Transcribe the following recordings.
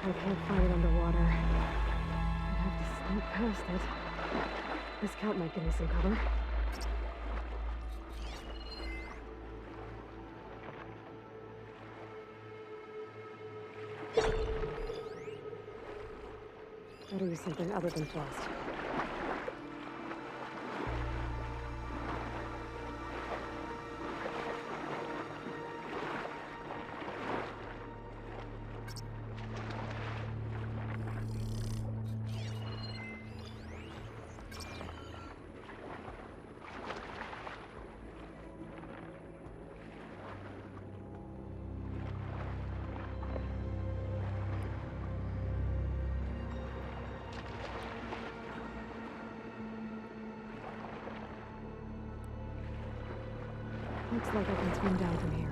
I can't find it underwater. I'd have to sneak past it. This scout might give me some cover. Better use something other than frost. Looks like I can swim down from here.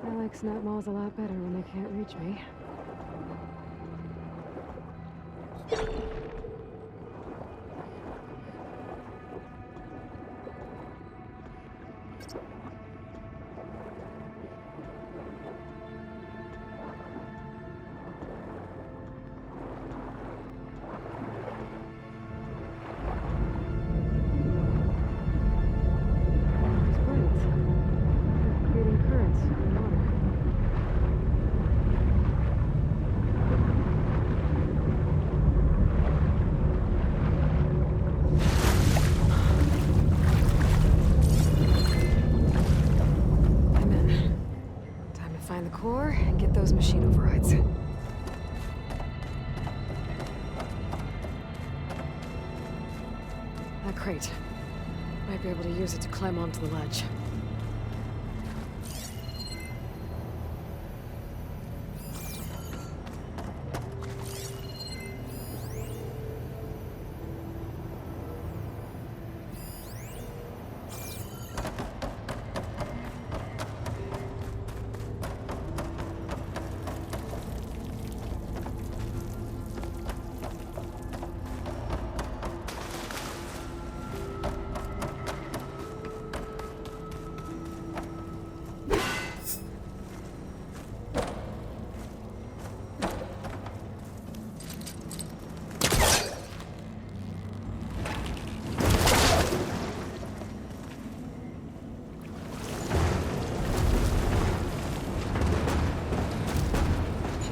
I like snap maws a lot better when they can't reach me. And get those machine overrides. That crate. Might be able to use it to climb onto the ledge.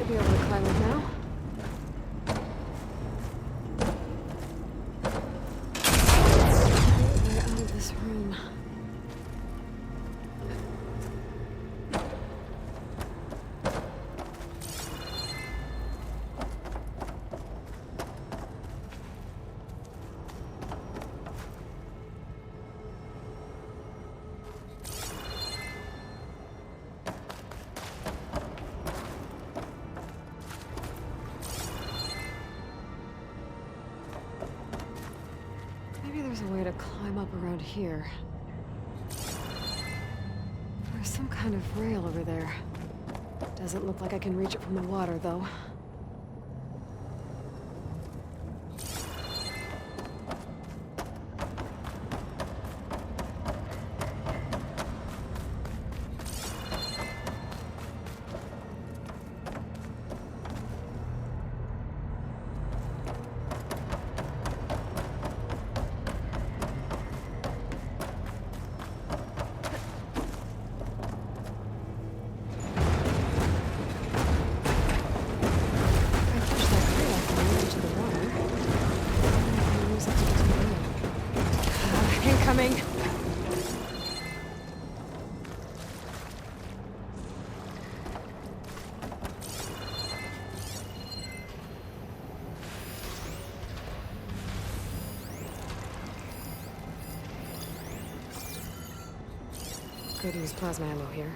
Be able to climb it now. We're out of this room. There's a way to climb up around here. There's some kind of rail over there. Doesn't look like I can reach it from the water, though. Could use plasma ammo here.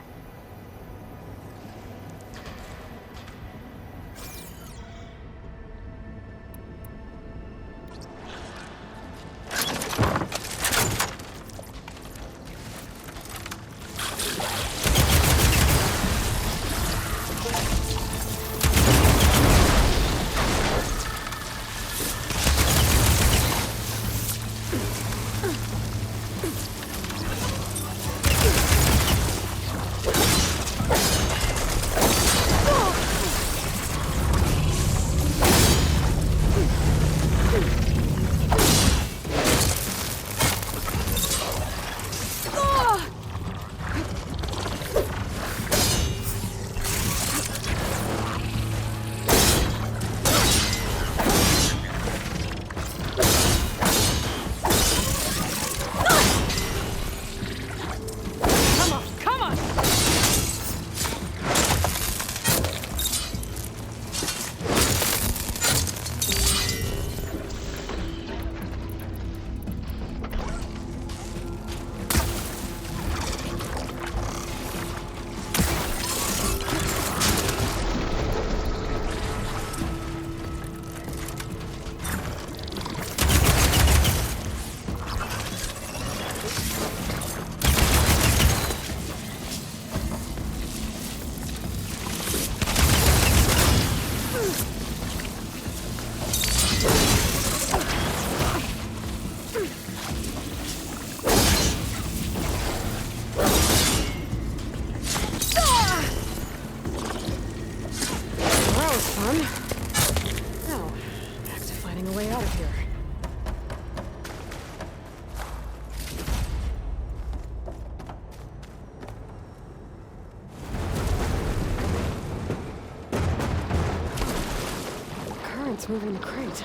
It's moving the crate.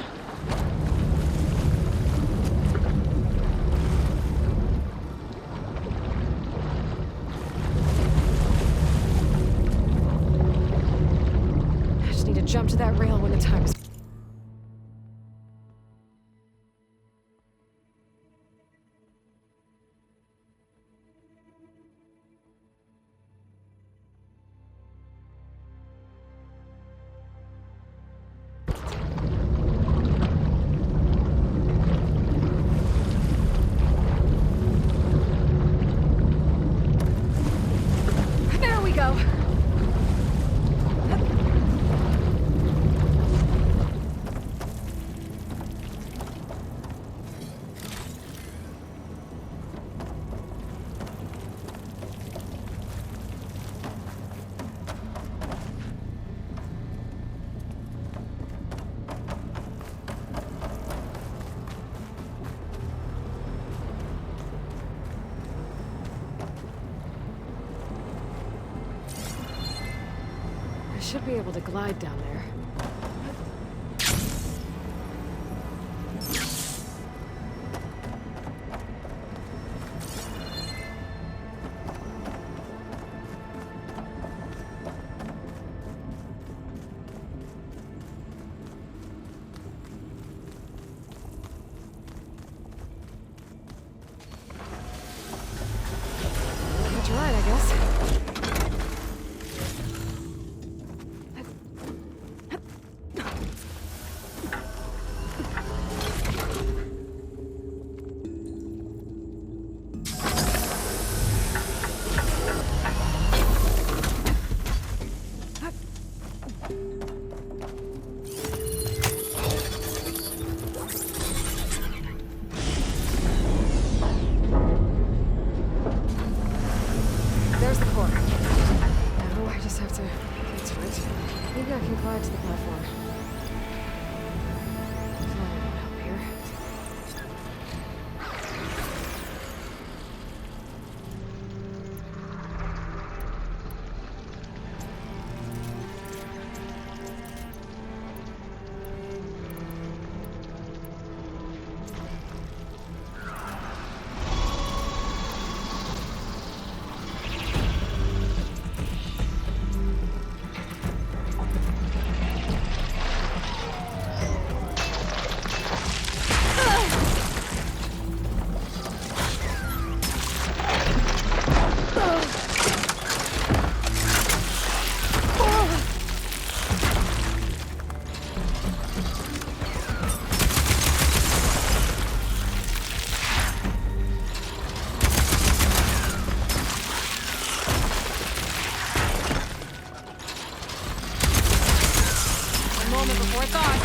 I just need to jump to that rail when the time is... Should be able to glide down there. That's right, I guess. There's the core. Now I just have to get to it. Maybe I can glide to the platform. Flying won't help here. moment before it thaws.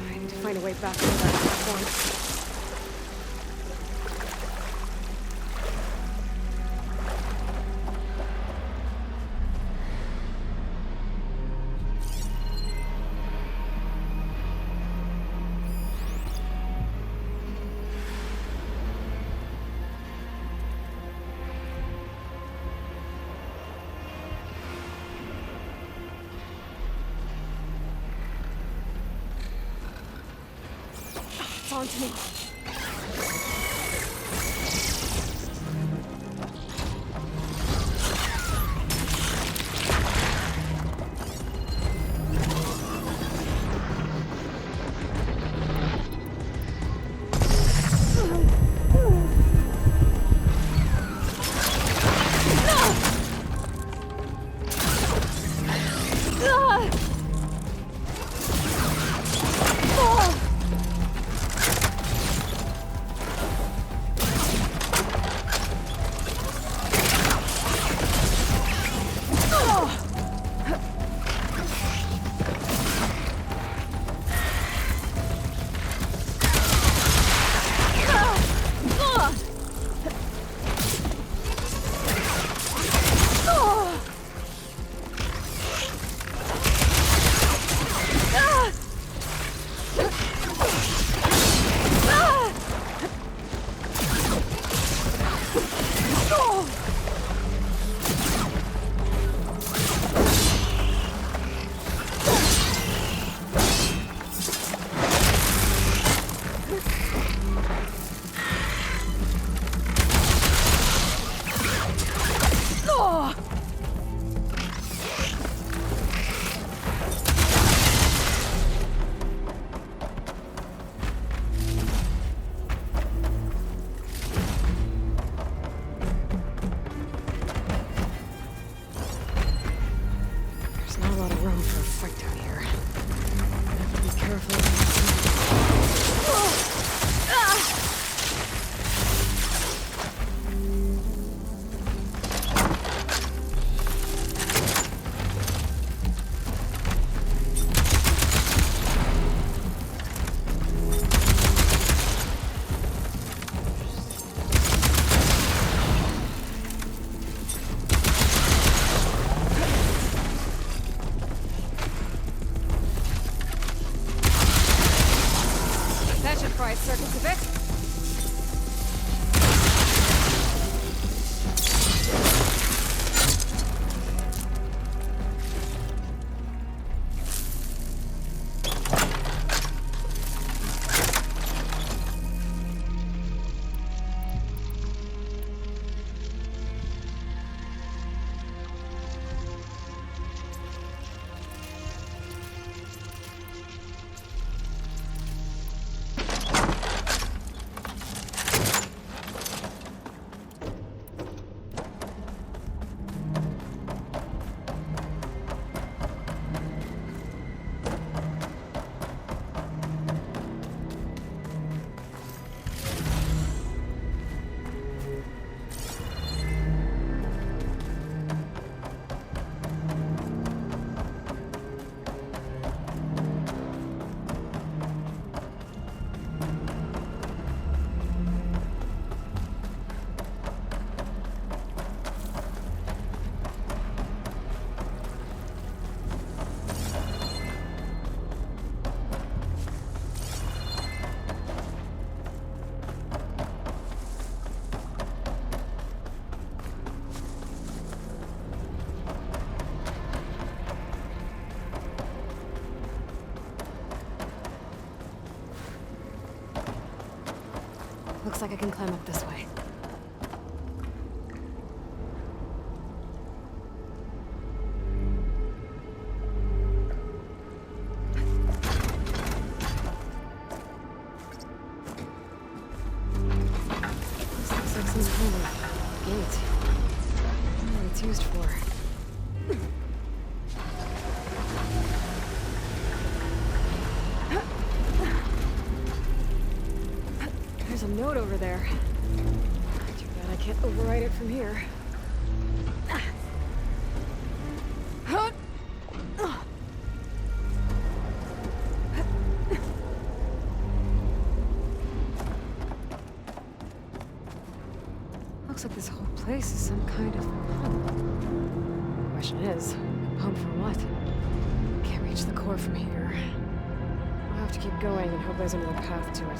I need to find a way back to that platform. It's on to me. There's not a lot of room for a fight down here. I have to be careful. That should fry circuits a bit. Looks like I can climb up this way. used for. There's a note over there. Too bad I can't overwrite it from here. Looks like this whole place is some kind of home. The question is, home for what? Can't reach the core from here. I'll have to keep going and hope there's another path to it.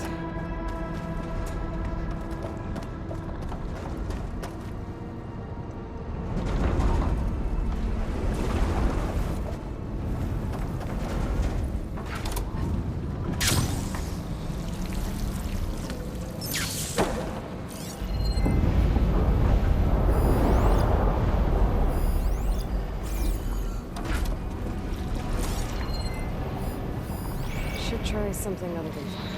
Should try something other than fire.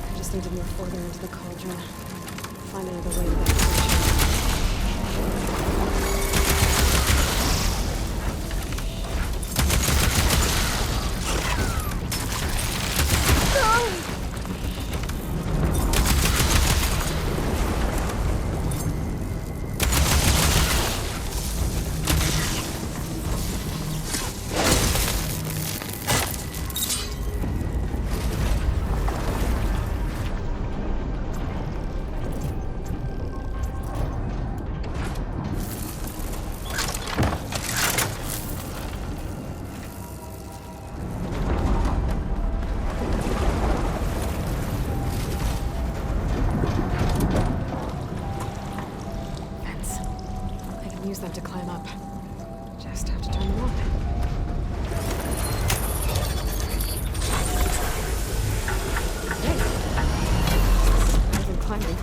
I just need to move further into the cauldron. Find another way to that use them to climb up. Just have to turn them on. Hey! I've been climbing.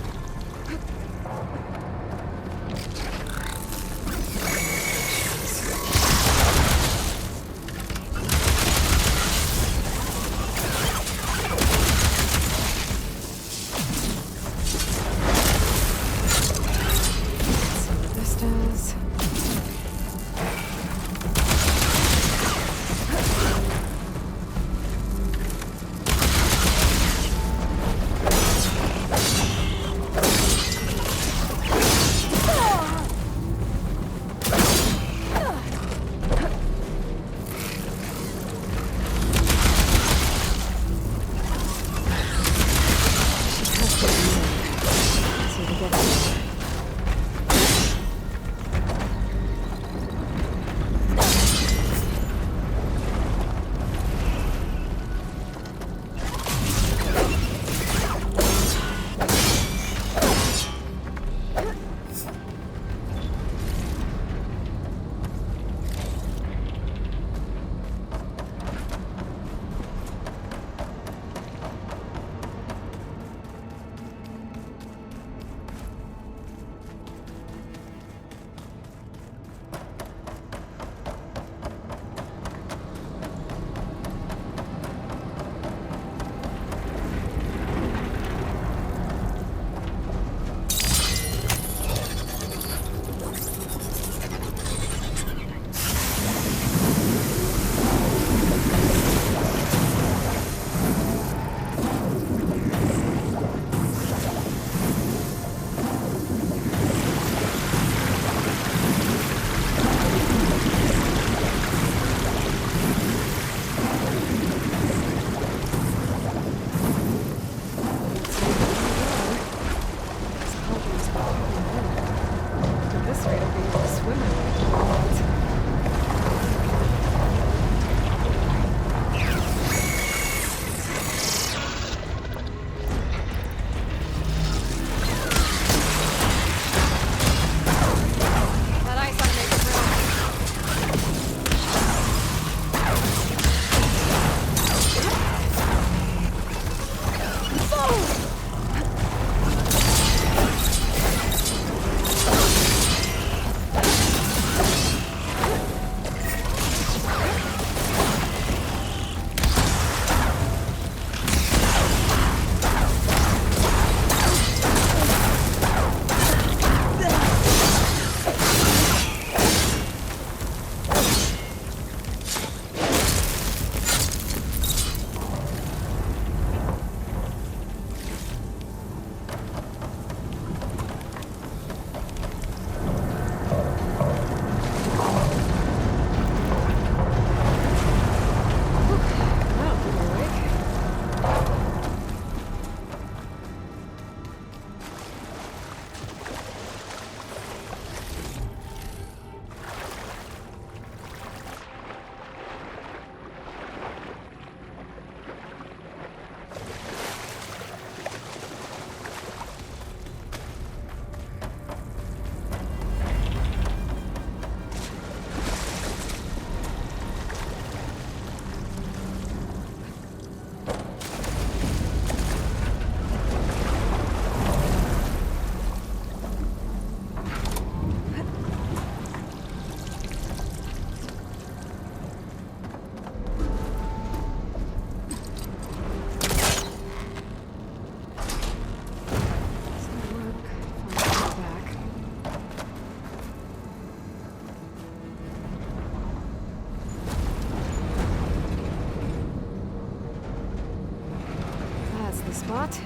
spot.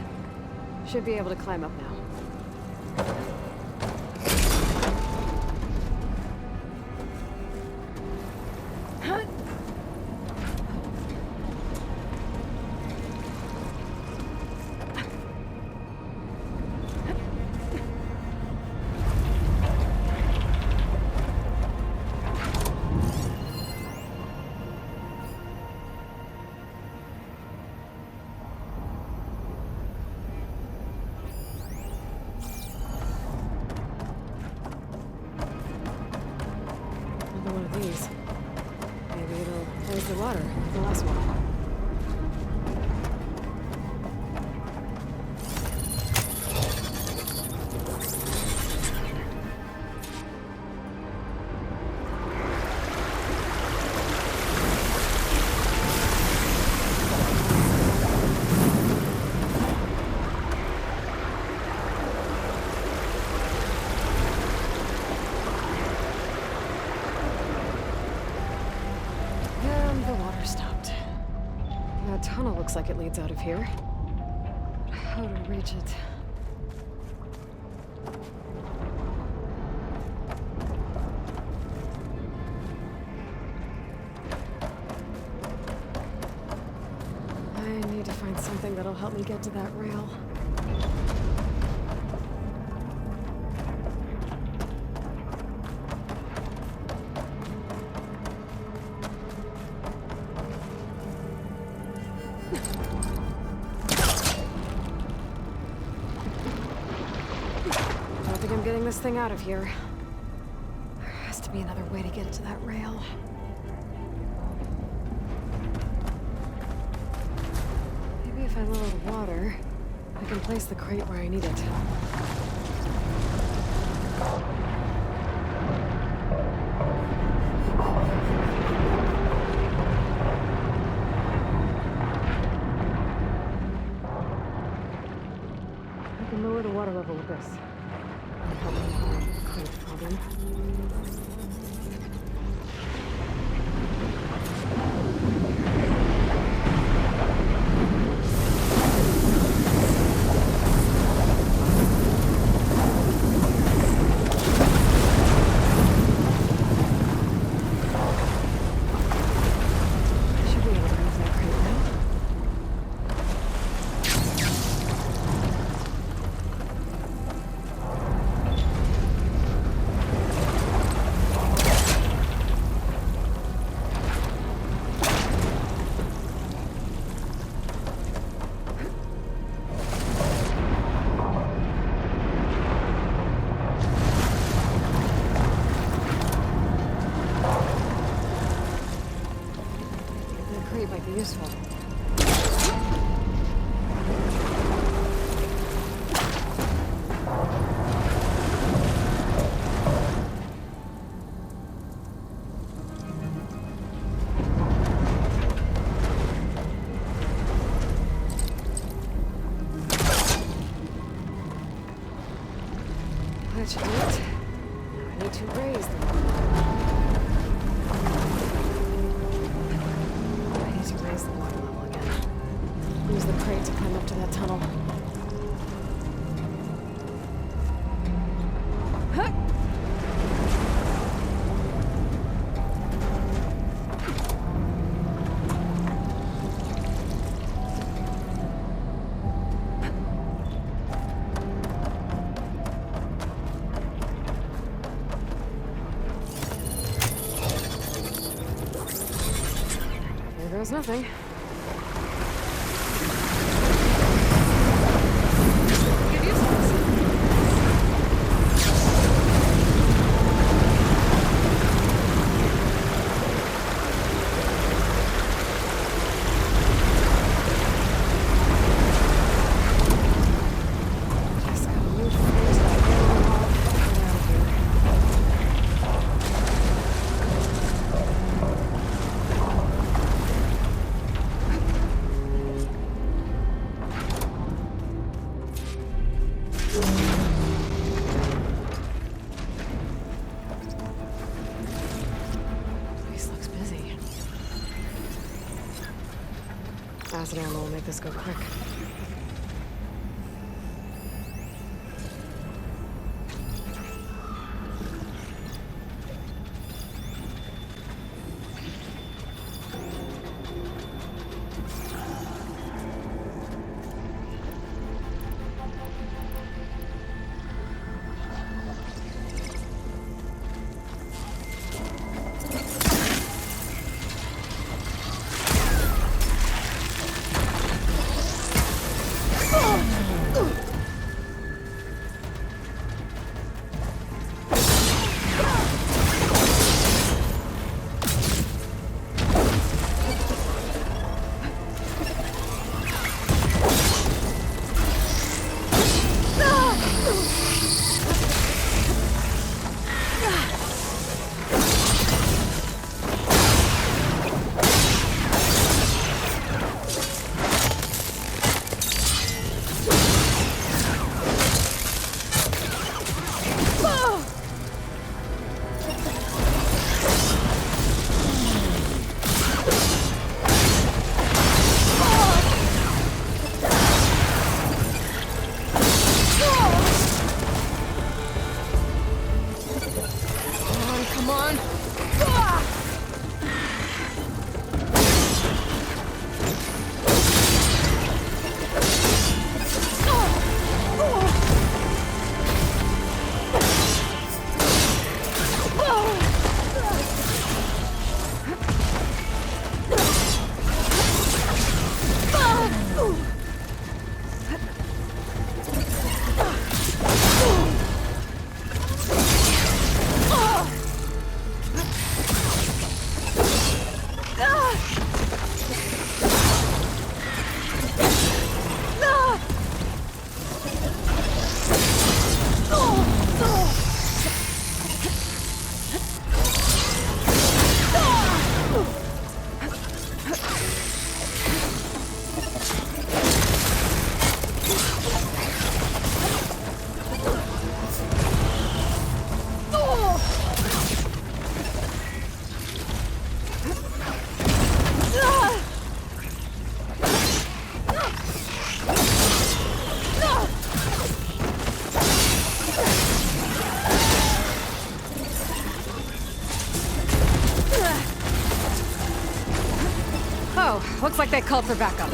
Should be able to climb up now. One of these. Maybe it'll raise the water, like the last one. Stopped. That tunnel looks like it leads out of here. But how to reach it? I need to find something that'll help me get to that rail. Don't think I'm getting this thing out of here. There has to be another way to get it to that rail. Maybe if I lower the water, I can place the crate where I need it. I can lower the water level with this. That'll help me with my crate problem. Should be able to move that crate now. That crate might be useful. That should do it. Now I need to raise the I need to raise the water level again. Use the crate to climb up to that tunnel. Huh. There goes nothing. Get used to this. Just gotta move towards that rail wall and get out of here. Place looks busy. Acid ammo will make this go quick. Looks like they called for backup.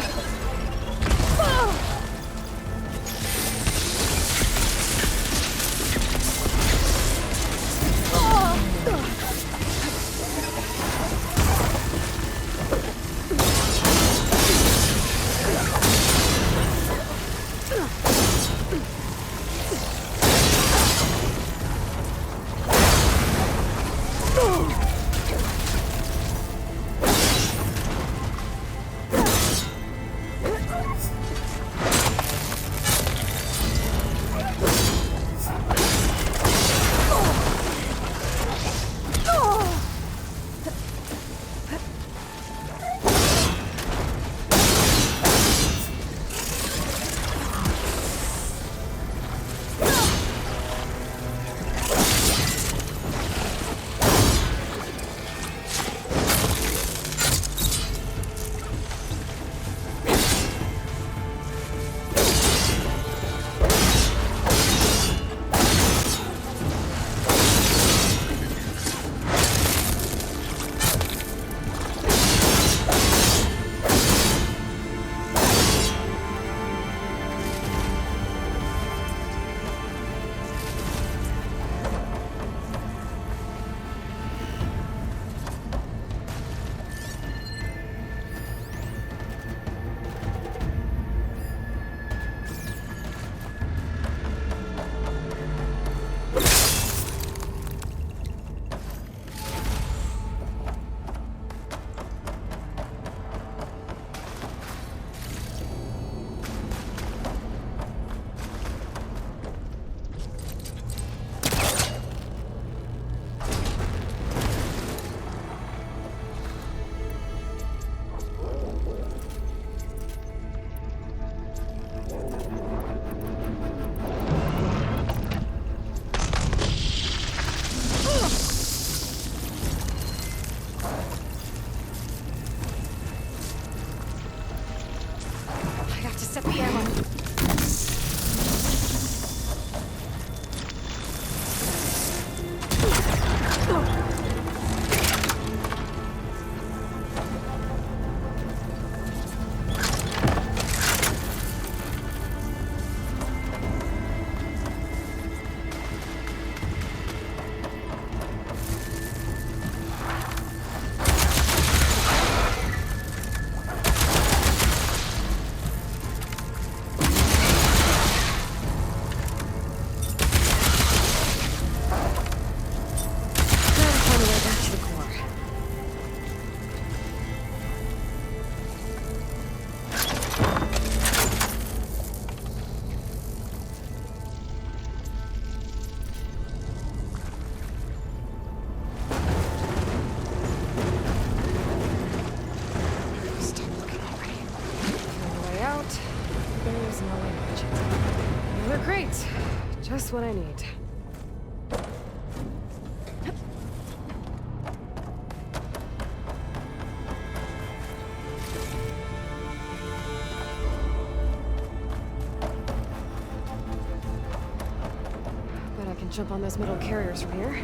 Great. Just what I need. Bet I can jump on those metal carriers from here.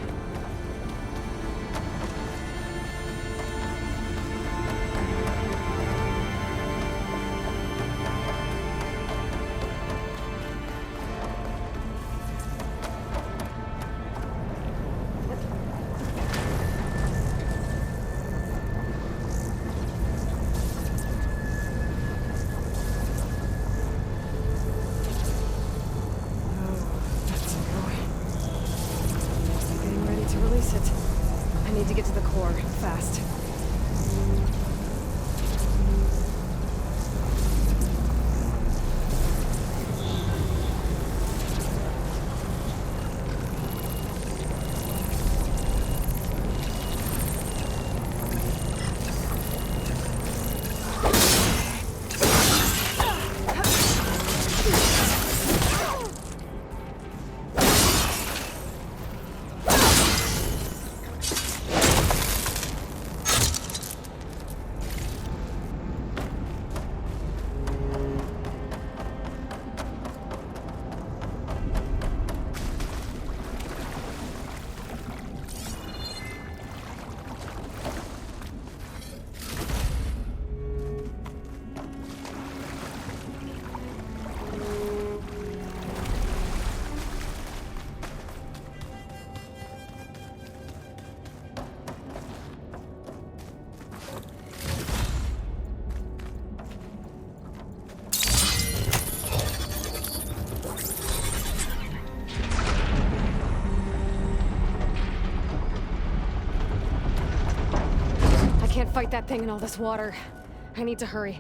I need to get to the core, fast. can't fight that thing in all this water. I need to hurry.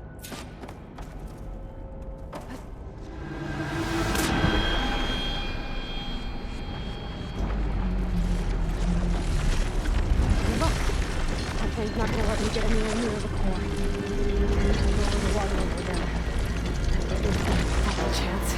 Look! That thing's not gonna let me get anywhere near the core. There's the water over there. At least a chance.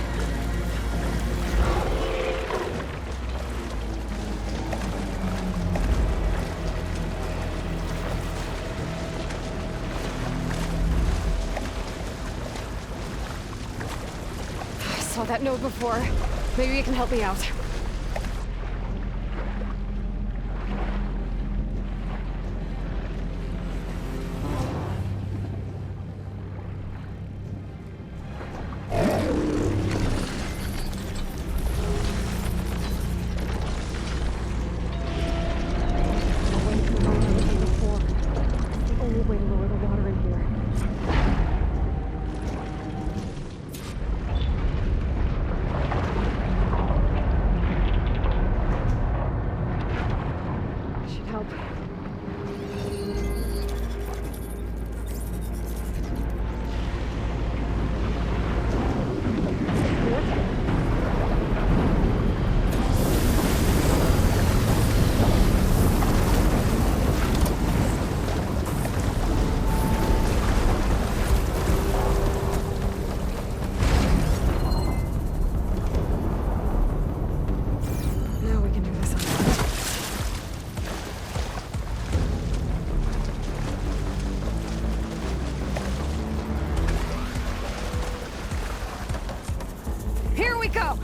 I saw that note before. Maybe it can help me out. Here we go!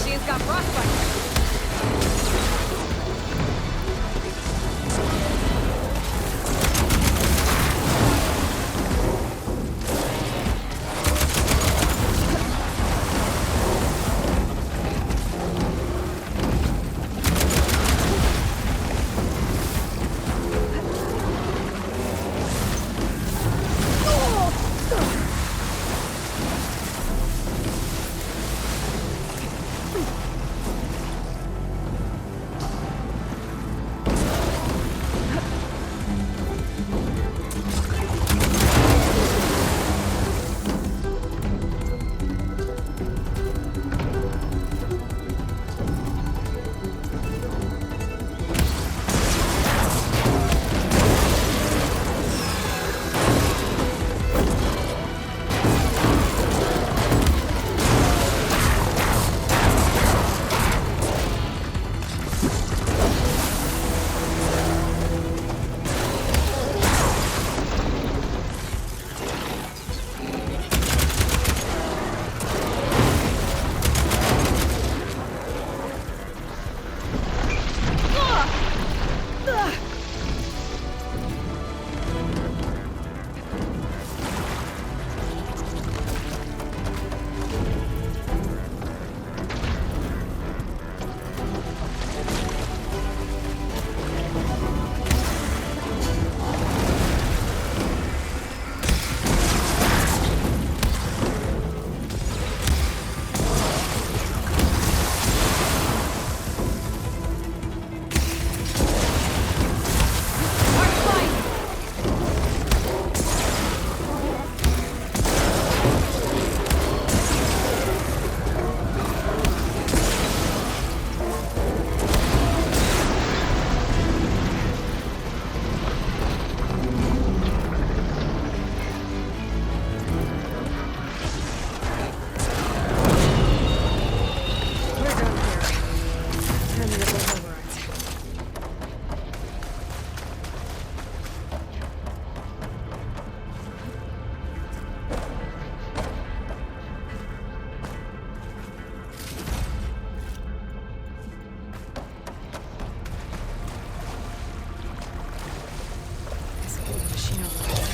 She's got frostbite.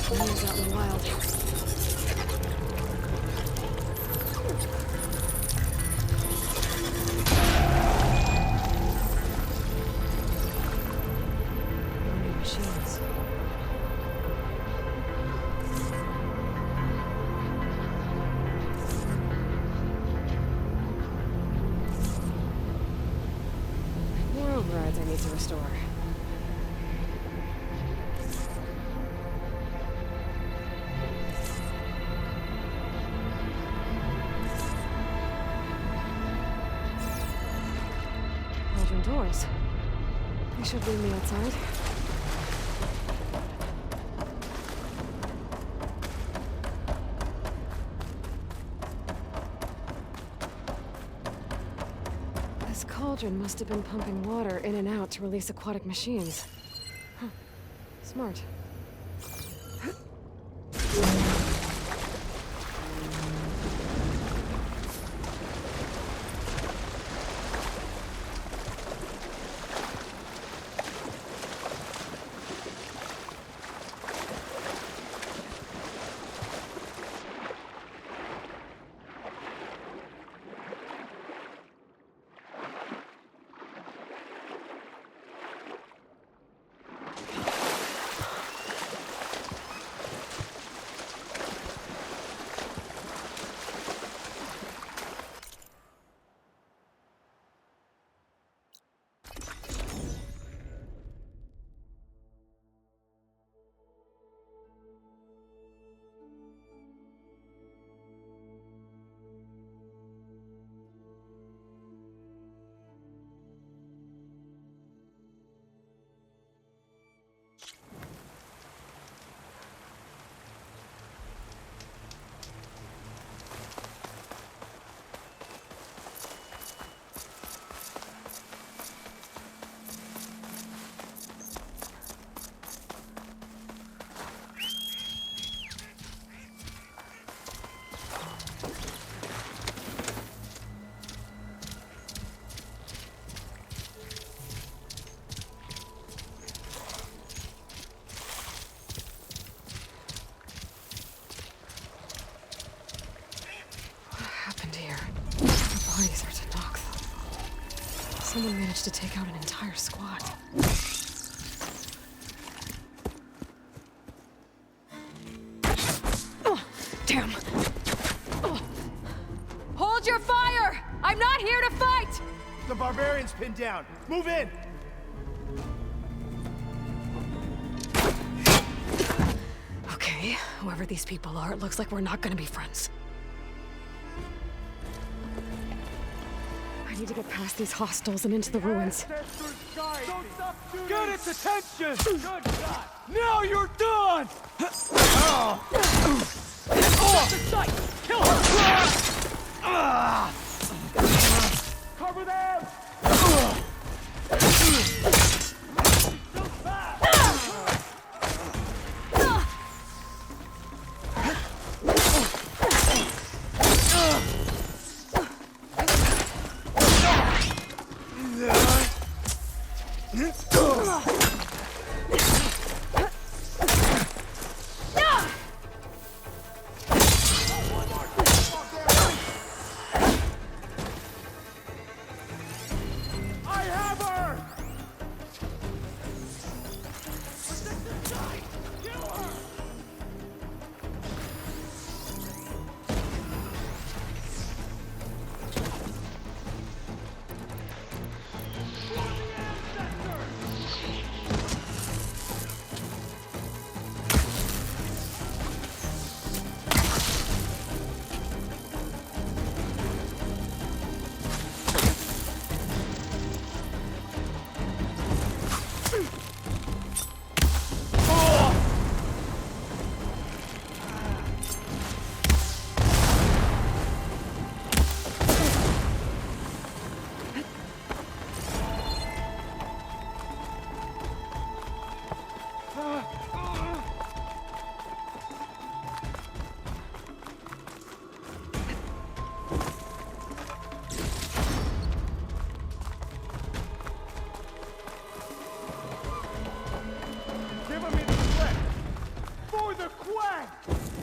Lives out in the wild. Many machines. More overrides I need to restore. Doors. They should leave me outside. This cauldron must have been pumping water in and out to release aquatic machines. Huh. Smart. bodies are to knock, though. Someone managed to take out an entire squad. Oh, damn. Oh. Hold your fire! I'm not here to fight! The barbarian's pinned down. Move in! Okay, whoever these people are, it looks like we're not gonna be friends. I need to get past these hostiles and into the ruins. Get its attention! Good God! Now you're done! Oh. The sight! Kill her! Cover them!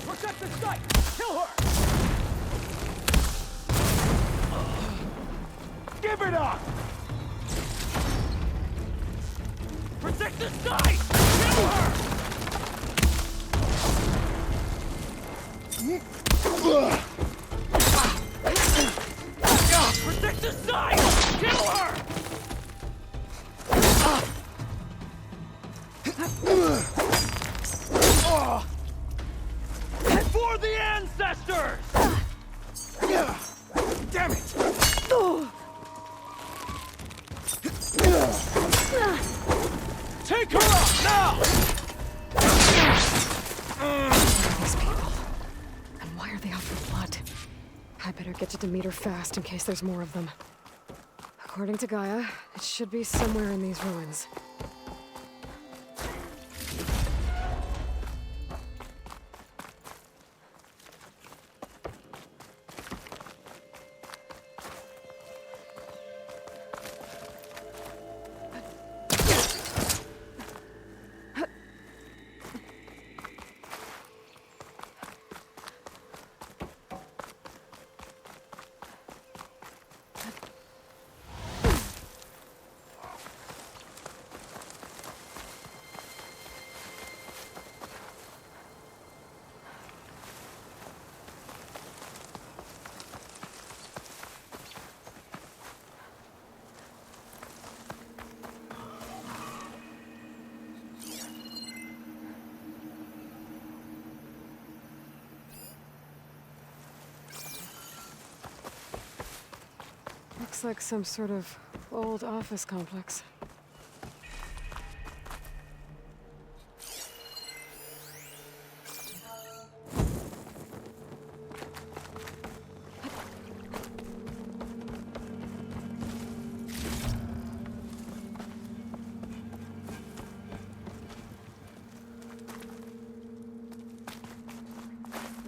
Protect the site! Kill her! Give it up! Protect the site! Kill her! Protect the site! Kill her! For the ancestors! Damn it! Take her up now! These people. And why are they out for blood? I better get to Demeter fast in case there's more of them. According to Gaia, it should be somewhere in these ruins. Looks like some sort of old office complex.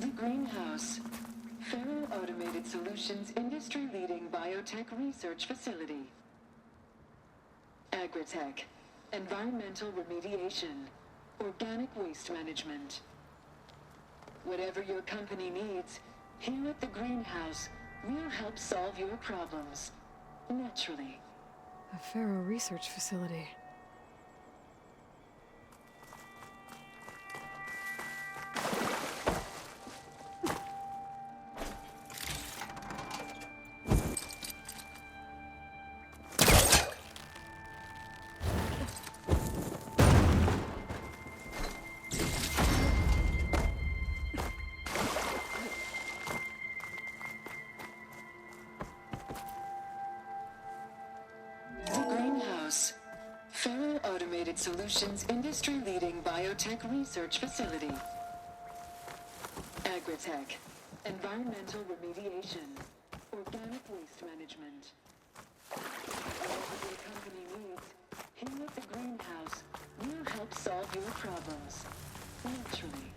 The Greenhouse. Federal Automated Solutions industry-leading biotech research facility. Agritech. Environmental remediation. Organic waste management. Whatever your company needs, here at the Greenhouse, We'll help solve your problems. Naturally. A Pharaoh research facility. Greenhouse. Pharaoh Automated Solutions industry-leading biotech research facility. Agritech. Environmental remediation. Organic waste management. Whatever your company needs, here at the Greenhouse, we'll help solve your problems. Naturally.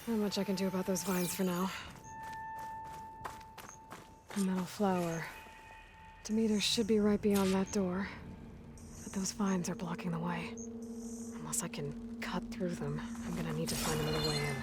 Not much I can do about those vines for now. A metal flower. Demeter should be right beyond that door. But those vines are blocking the way. Unless I can cut through them, I'm gonna need to find another way in.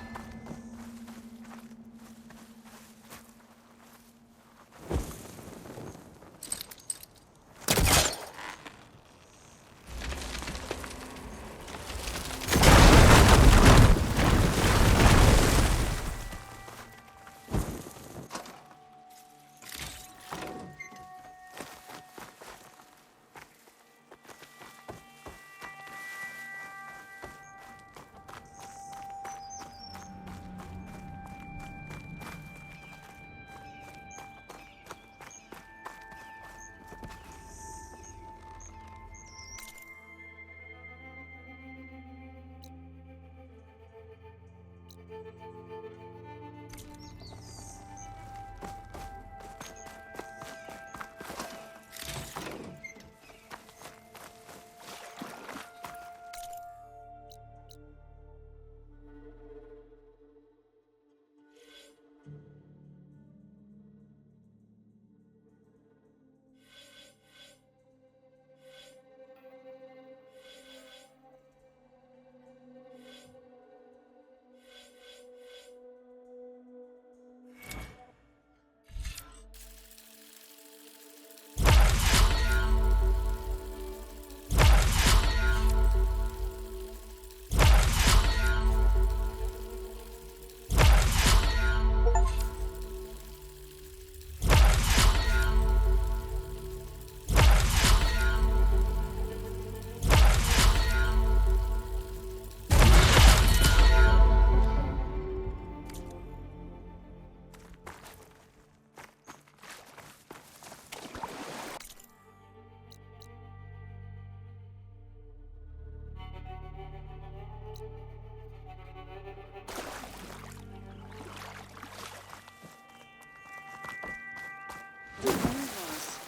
Greenhouse.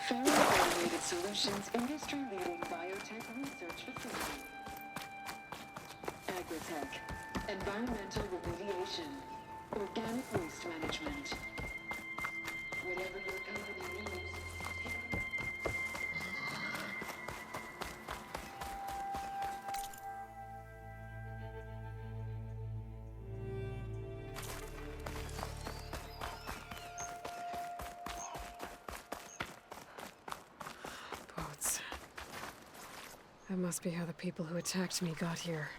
Pharaoh Automated Solutions industry-leading biotech research facility. Agritech. Environmental remediation. Organic waste management. Whatever your company needs. Boats. That must be how the people who attacked me got here.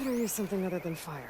Better use something other than fire.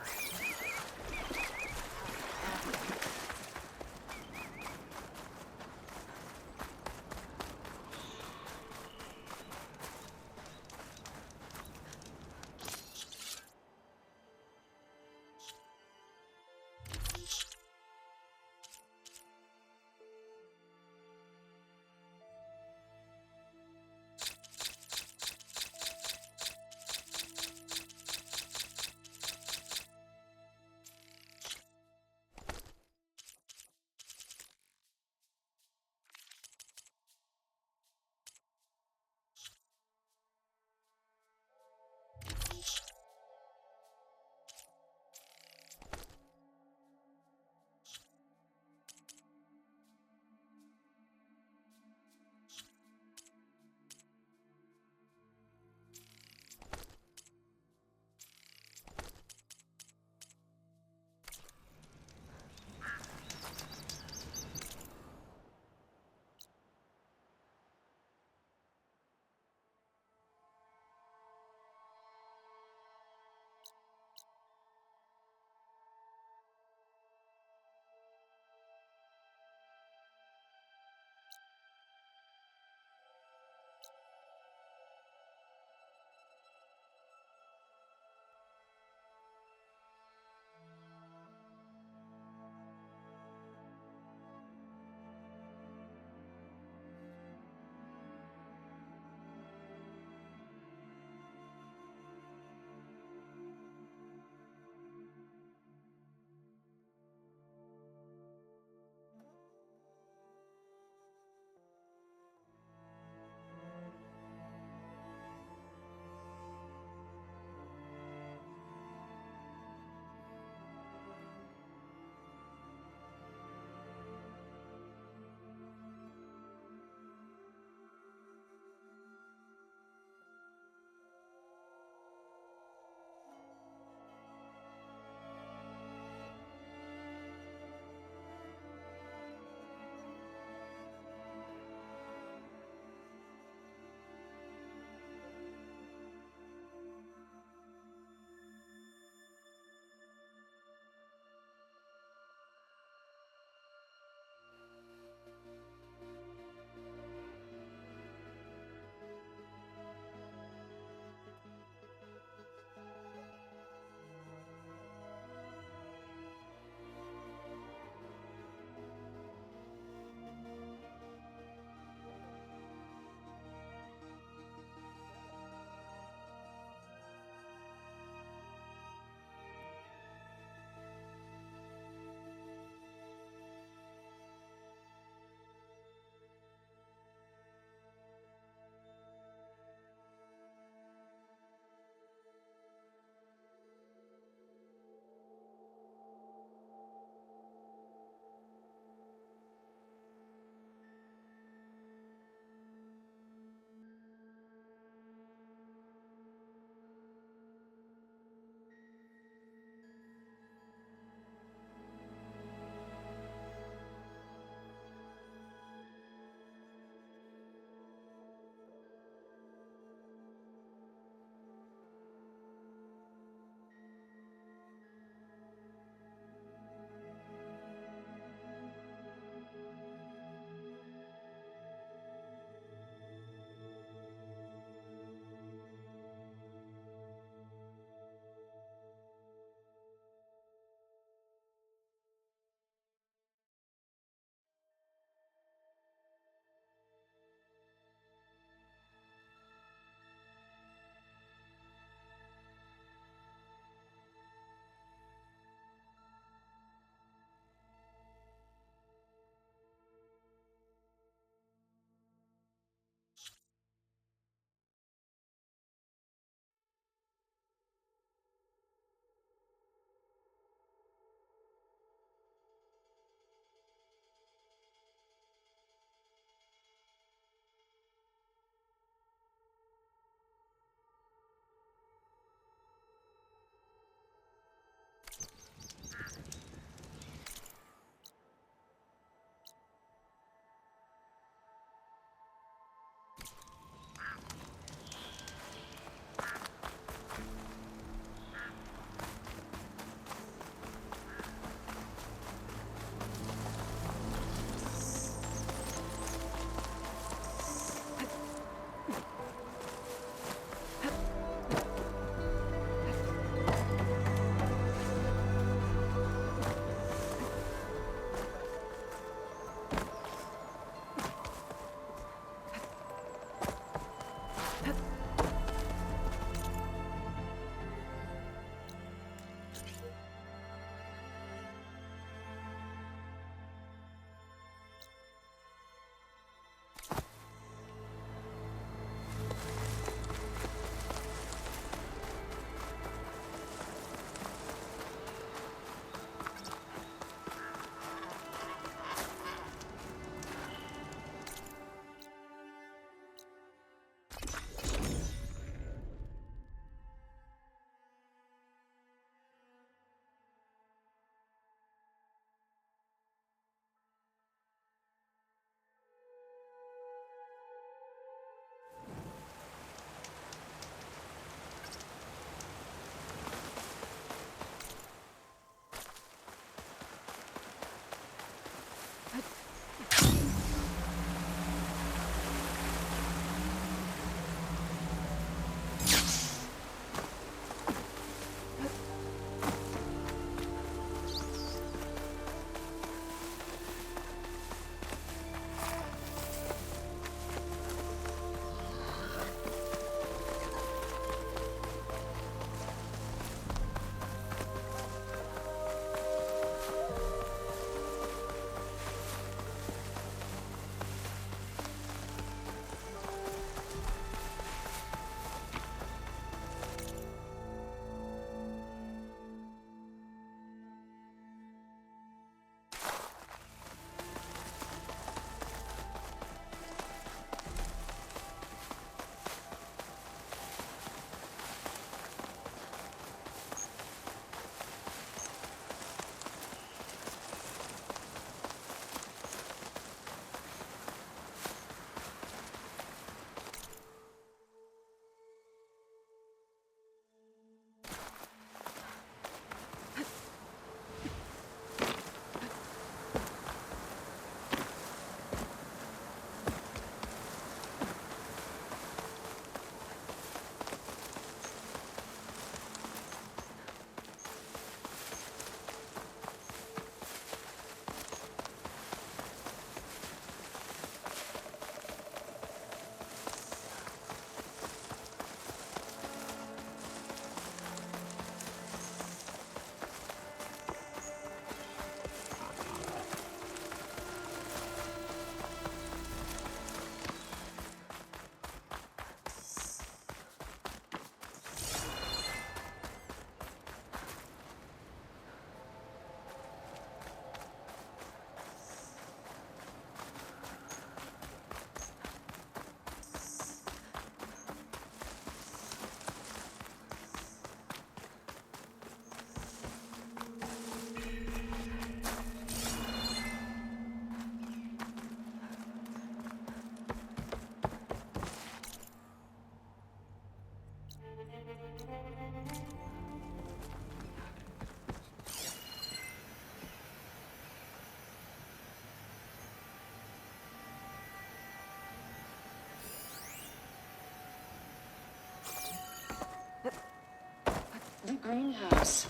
The Greenhouse.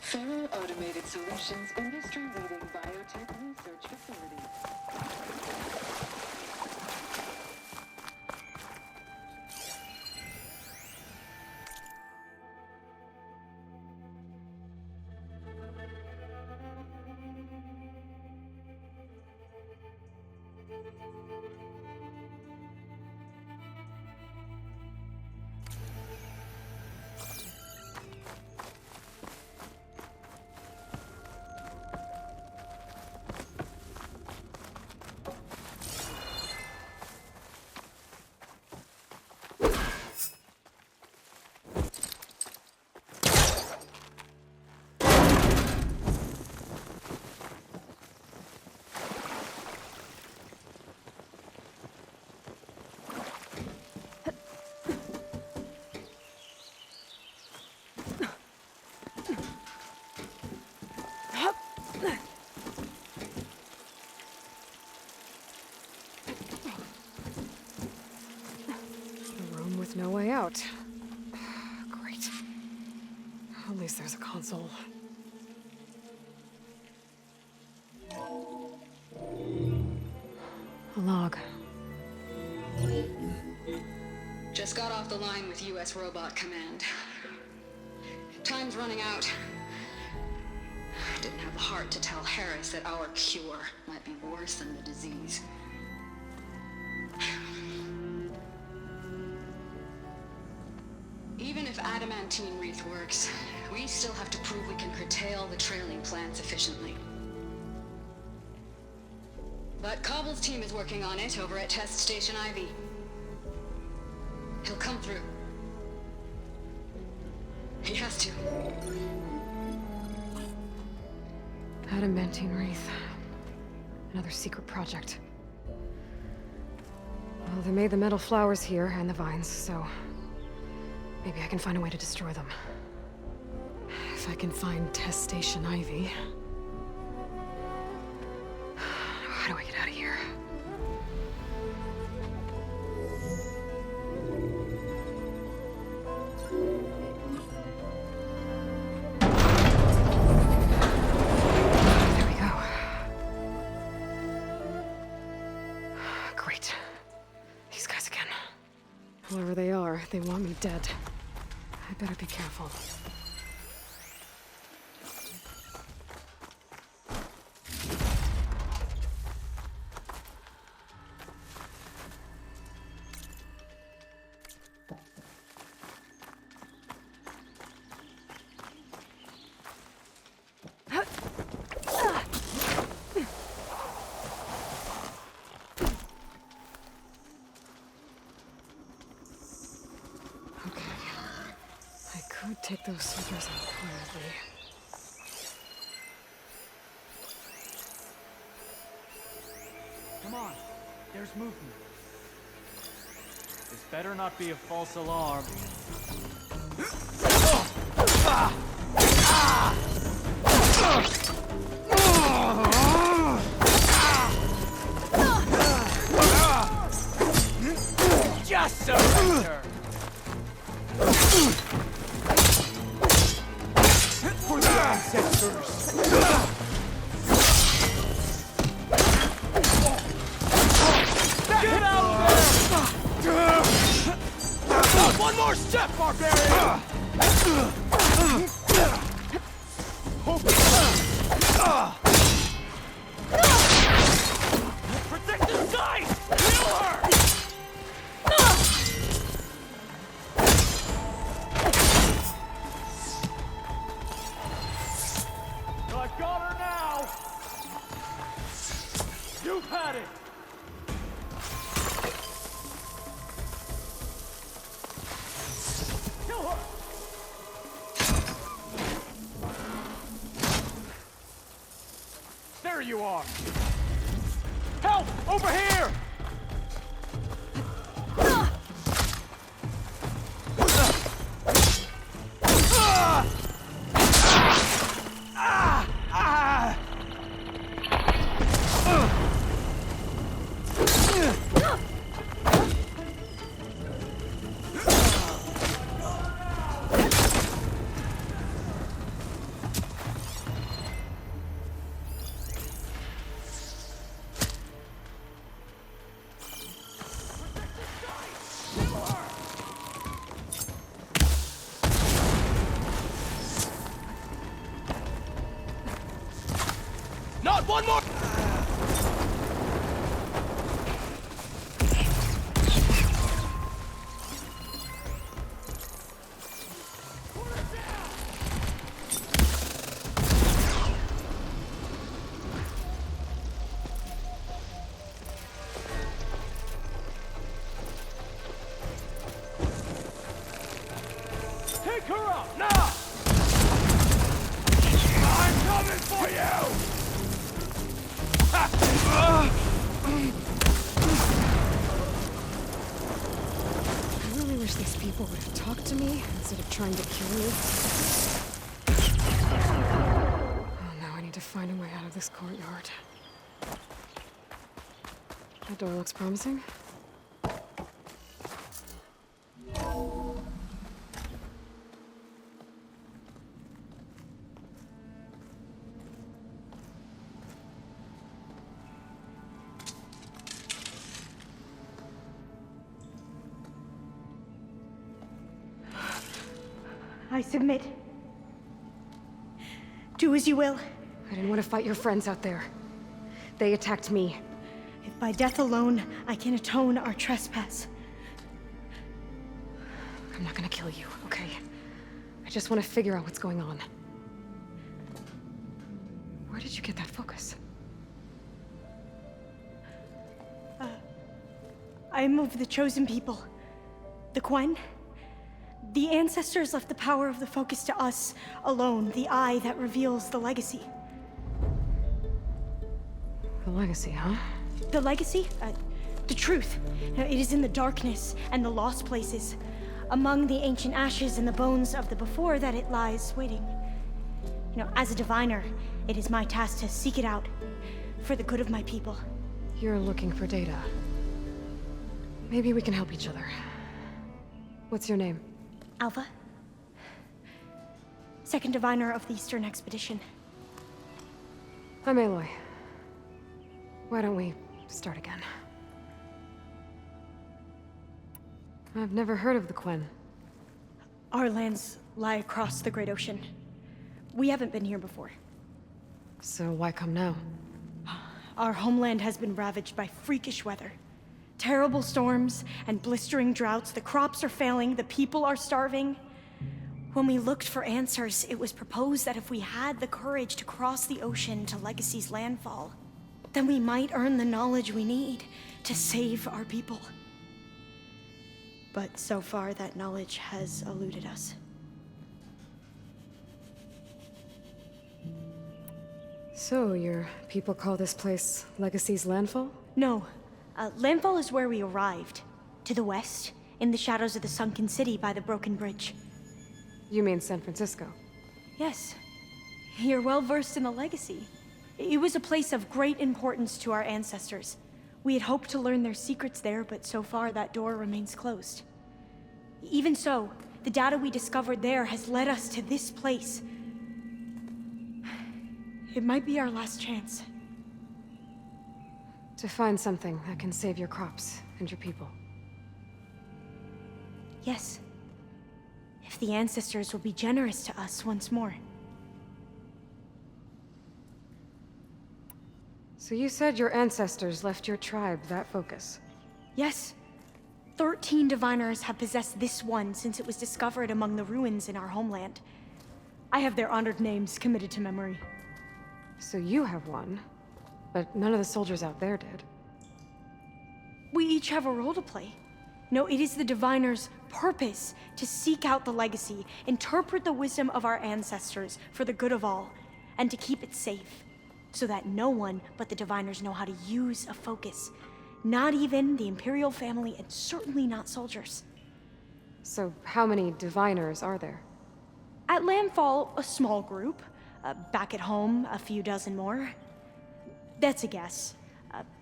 Faro Automated Solutions industry-leading biotech research facility. At least there's a console. A log. Just got off the line with US Robot Command. Time's running out. I didn't have the heart to tell Harris that our cure might be worse than the disease. Even if adamantine wreath works, we still have to prove we can curtail the trailing plants efficiently. But Cobble's team is working on it over at Test Station Ivy. He'll come through. He has to. Adamantine wreath. Another secret project. Well, they made the metal flowers here and the vines, so maybe I can find a way to destroy them. If I can find Test Station Ivy. How do I get out of here? There we go. Great. These guys again. Whoever they are, they want me dead. I better be careful. Could take those soldiers out quietly. Come on, there's movement. This better not be a false alarm. Just surrender! For the ancestors! Get out there! One more step, barbarian! Protect the side! Kill her! I've got her now! You've had it! Kill her! There you are! Help! Over here! Not one more! Take her out, now! I'm coming for you! I really wish these people would have talked to me instead of trying to kill me. Oh, now I need to find a way out of this courtyard. That door looks promising. I submit. Do as you will. I didn't want to fight your friends out there. They attacked me. If by death alone I can atone our trespass. I'm not gonna kill you, okay? I just want to figure out what's going on. Where did you get that focus? I am of the chosen people. The Quen. The ancestors left the power of the focus to us alone, the eye that reveals the legacy. The legacy, huh? The legacy? The truth. It is in the darkness and the lost places, among the ancient ashes and the bones of the before that it lies waiting. As a diviner, it is my task to seek it out, for the good of my people. You're looking for data. Maybe we can help each other. What's your name? Alva. Second diviner of the Eastern Expedition. I'm Aloy. Why don't we start again? I've never heard of the Quen. Our lands lie across the Great Ocean. We haven't been here before. So why come now? Our homeland has been ravaged by freakish weather. Terrible storms and blistering droughts. The crops are failing, the people are starving. When we looked for answers, it was proposed that if we had the courage to cross the ocean to Legacy's landfall, then we might earn the knowledge we need to save our people. But so far, that knowledge has eluded us. So, your people call this place Legacy's landfall? No. Landfall is where we arrived. To the west, in the shadows of the sunken city by the broken bridge. You mean San Francisco? Yes. You're well versed in the legacy. It was a place of great importance to our ancestors. We had hoped to learn their secrets there, but so far that door remains closed. Even so, the data we discovered there has led us to this place. It might be our last chance. To find something that can save your crops and your people. Yes. If the ancestors will be generous to us once more. So you said your ancestors left your tribe that focus? Yes. 13 diviners have possessed this one since it was discovered among the ruins in our homeland. I have their honored names committed to memory. So you have one, but none of the soldiers out there did. We each have a role to play. No, it is the diviner's purpose to seek out the legacy, interpret the wisdom of our ancestors for the good of all, and to keep it safe, so that no one but the diviners know how to use a focus. Not even the Imperial family, and certainly not soldiers. So how many diviners are there? At Landfall, a small group. Back at home, a few dozen more. That's a guess.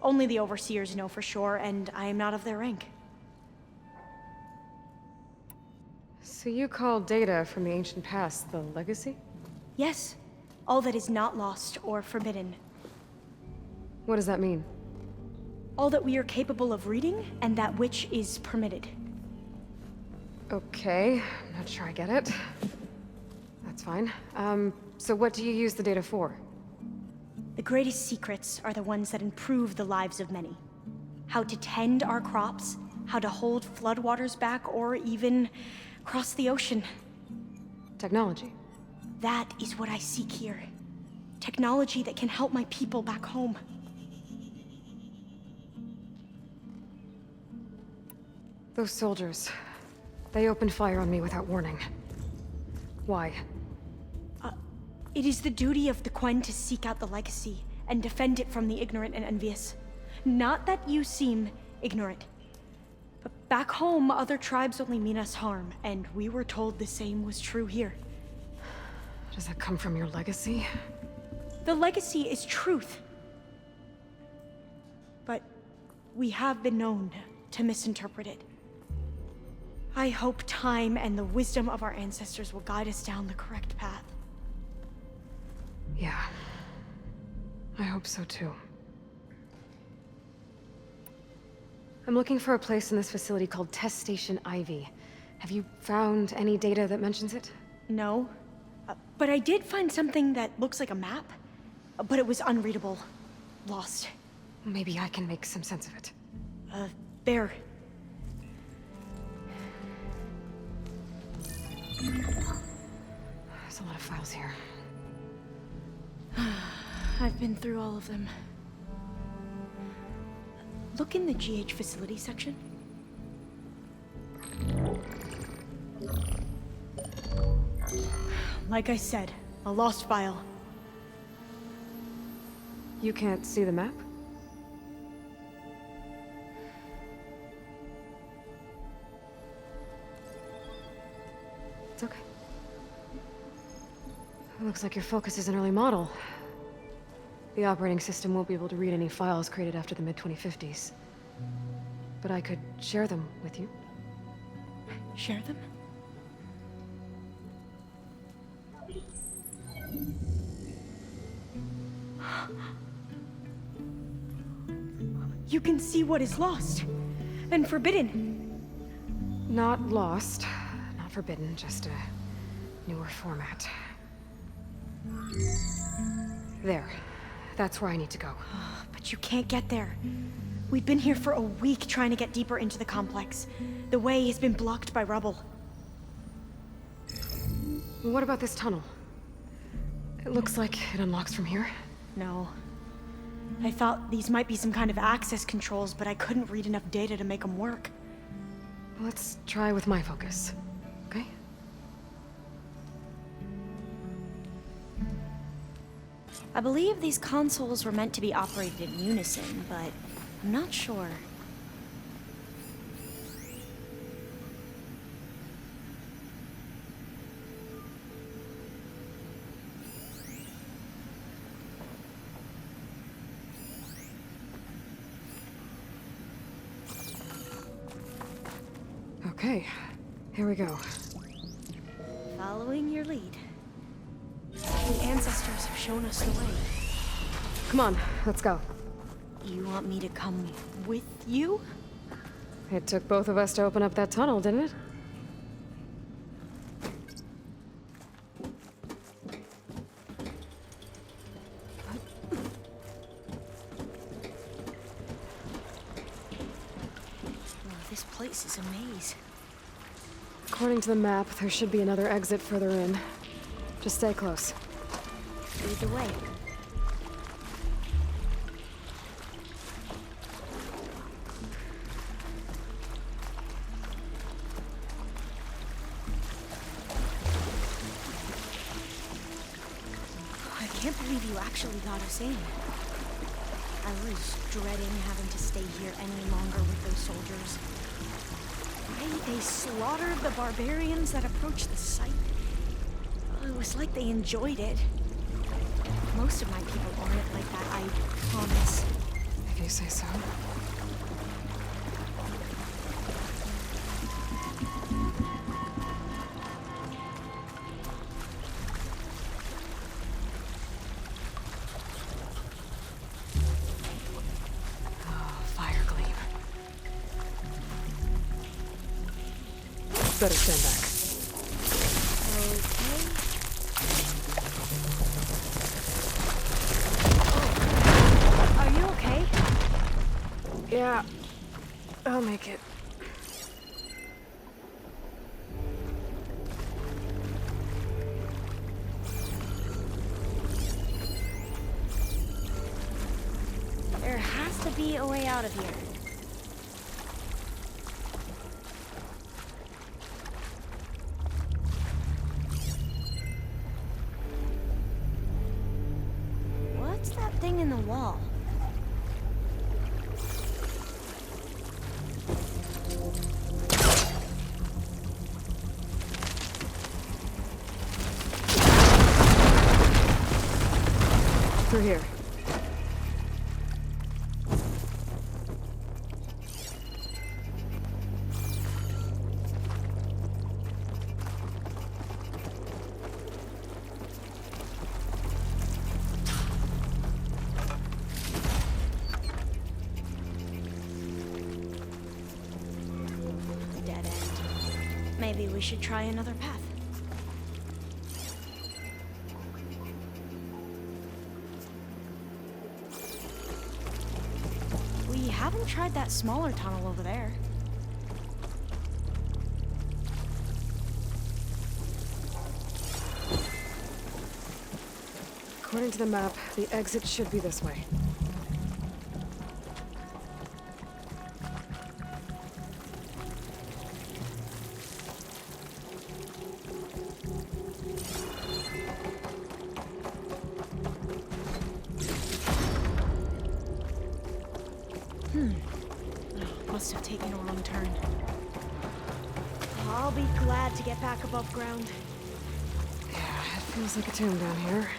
Only the overseers know for sure, and I am not of their rank. So you call data from the ancient past the legacy? Yes. All that is not lost or forbidden. What does that mean? All that we are capable of reading, and that which is permitted. Okay, I'm not sure I get it. That's fine. So what do you use the data for? The greatest secrets are the ones that improve the lives of many. How to tend our crops, how to hold floodwaters back, or even cross the ocean. Technology. That is what I seek here. Technology that can help my people back home. Those soldiers, they opened fire on me without warning. Why? It is the duty of the Quen to seek out the legacy and defend it from the ignorant and envious. Not that you seem ignorant. But back home, other tribes only mean us harm, and we were told the same was true here. Does that come from your legacy? The legacy is truth. But we have been known to misinterpret it. I hope time and the wisdom of our ancestors will guide us down the correct path. Yeah. I hope so too. I'm looking for a place in this facility called Test Station Ivy. Have you found any data that mentions it? No. But I did find something that looks like a map. But it was unreadable. Lost. Maybe I can make some sense of it. There. There's a lot of files here. I've been through all of them. Look in the GH facility section. Like I said, a lost file. You can't see the map? It's okay. It looks like your focus is an early model. The operating system won't be able to read any files created after the mid-2050s. But I could share them with you. Share them? You can see what is lost and forbidden. Not lost, not forbidden, just a newer format. There. That's where I need to go. But you can't get there. We've been here for a week trying to get deeper into the complex. The way has been blocked by rubble. What about this tunnel? It looks like it unlocks from here. No. I thought these might be some kind of access controls, but I couldn't read enough data to make them work. Let's try with my focus, okay? I believe these consoles were meant to be operated in unison, but I'm not sure. Okay, here we go. Following your lead. The ancestors have shown us the way. Come on, let's go. You want me to come with you? It took both of us to open up that tunnel, didn't it? Oh, this place is a maze. According to the map, there should be another exit further in. Just stay close. Lead the way. I can't believe you actually got us in. I was dreading having to stay here any longer with those soldiers. They slaughtered the barbarians that approached the site. It was like they enjoyed it. Most of my people aren't like that, I promise. If you say so. Oh, fire gleam. Better stand back. Yeah, I'll make it. There has to be a way out of here. What's that thing in the wall? Through here. Dead end. Maybe we should try another path. haven't tried that smaller tunnel over there. According to the map, the exit should be this way. Must have taken a wrong turn. I'll be glad to get back above ground. Yeah, it feels like a tomb down here.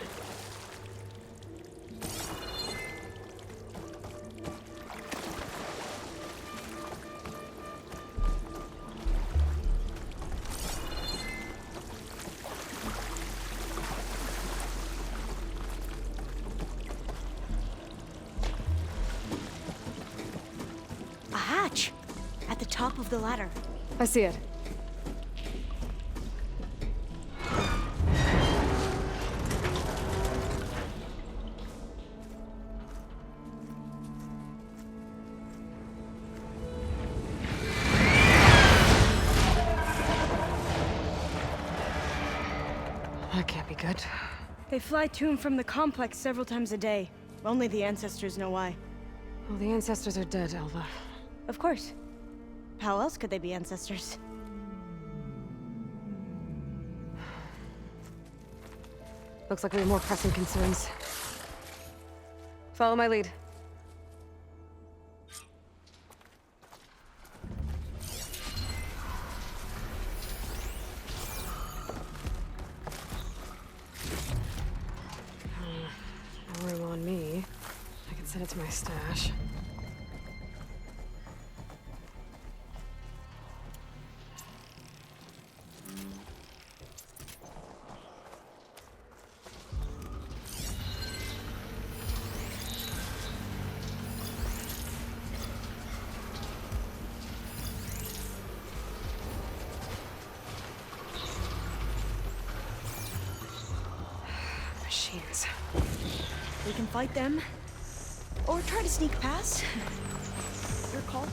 A hatch! At the top of the ladder. I see it. That can't be good. They fly to and from the complex several times a day. Only the ancestors know why. Well, the ancestors are dead, Alva. Of course. How else could they be ancestors? Looks like we have more pressing concerns. Follow my lead. No room on me. I can send it to my stash. Machines. We can fight them. Or try to sneak past. Your call.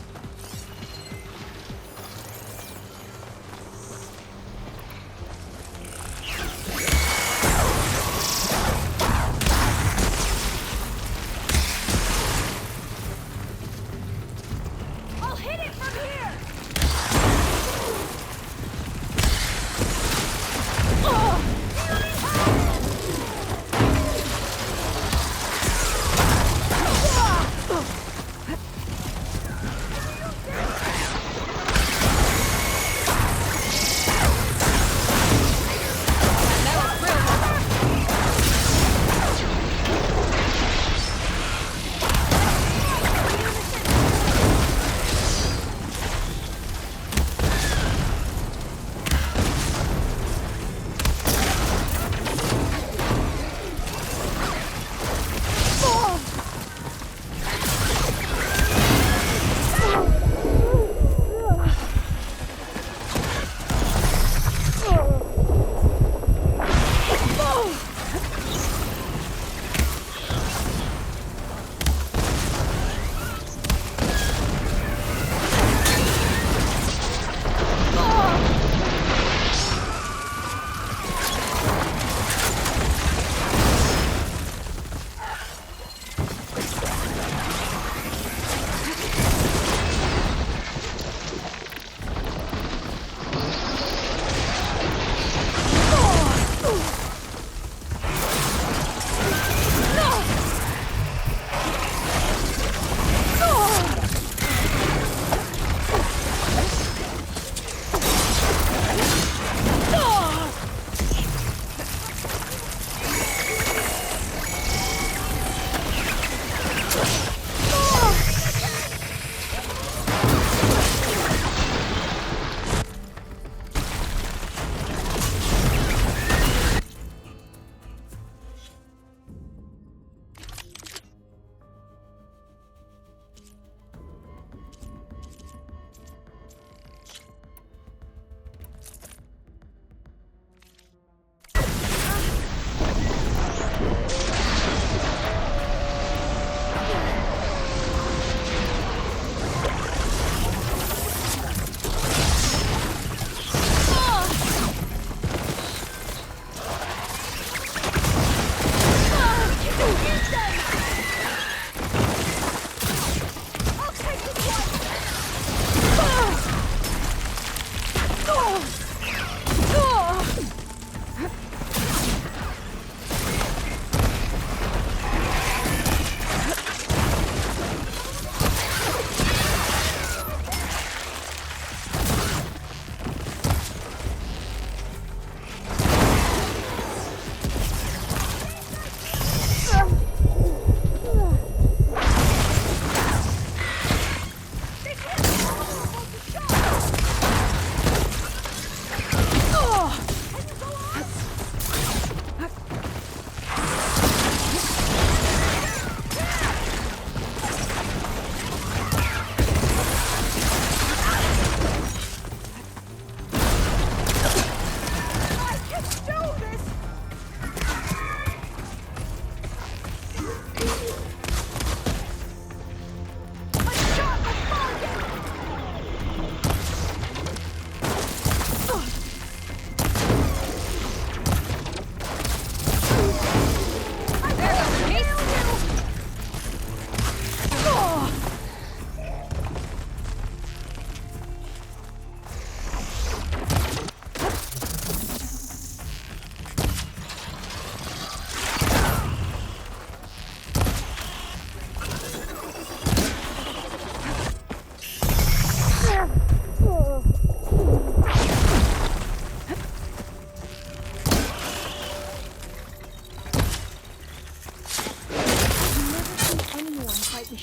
I'll hit it from here!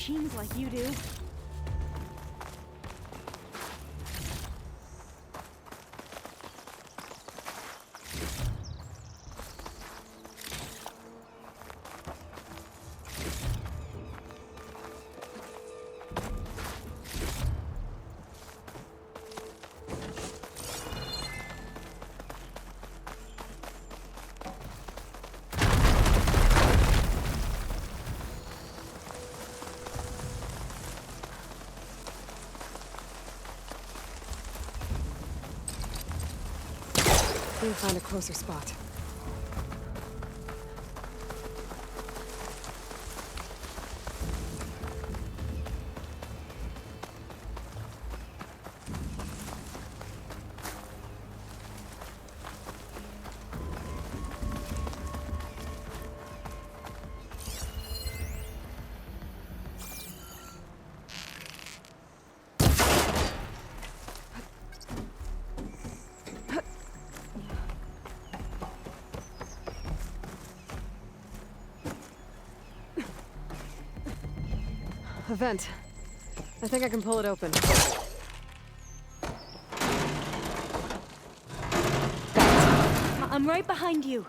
machines like you do. Need to find a closer spot. A vent. I think I can pull it open. I'm right behind you.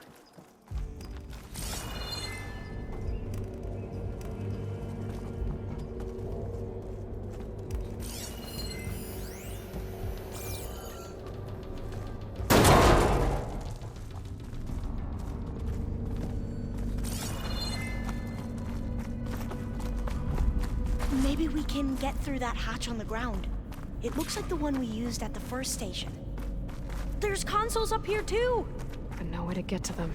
Maybe we can get through that hatch on the ground. It looks like the one we used at the first station. There's consoles up here too! But no way to get to them.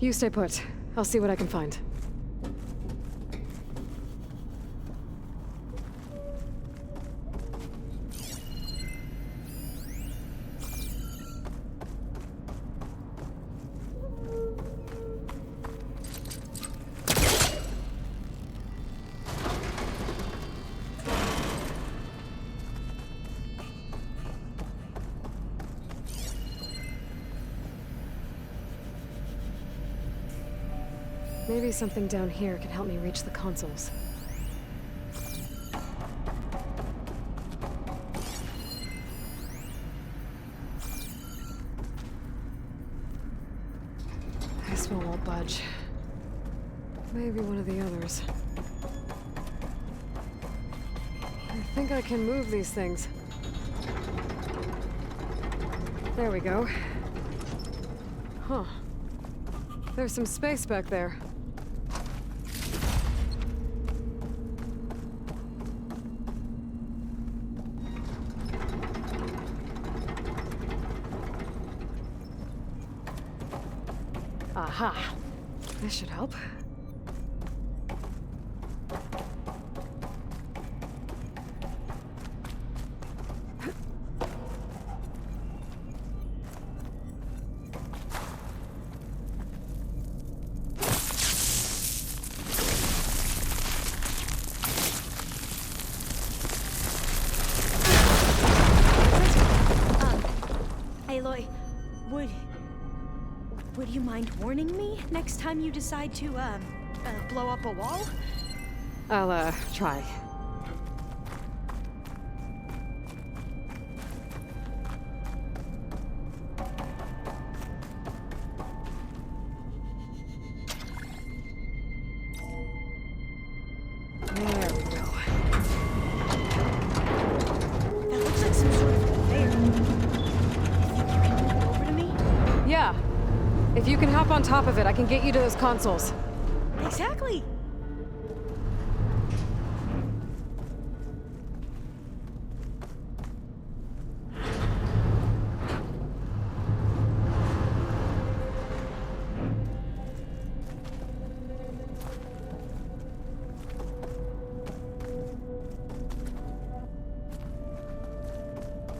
You stay put. I'll see what I can find. Maybe something down here can help me reach the consoles. This one won't budge. Maybe one of the others. I think I can move these things. There we go. Huh. There's some space back there. Aha! This should help. Aloy, would you mind warning me next time you decide to, blow up a wall? I'll, try. There we go. That looks like some sort of conveyor. You think you can move it over to me? Yeah. If you can hop on top of it, I can get you to those consoles. Exactly!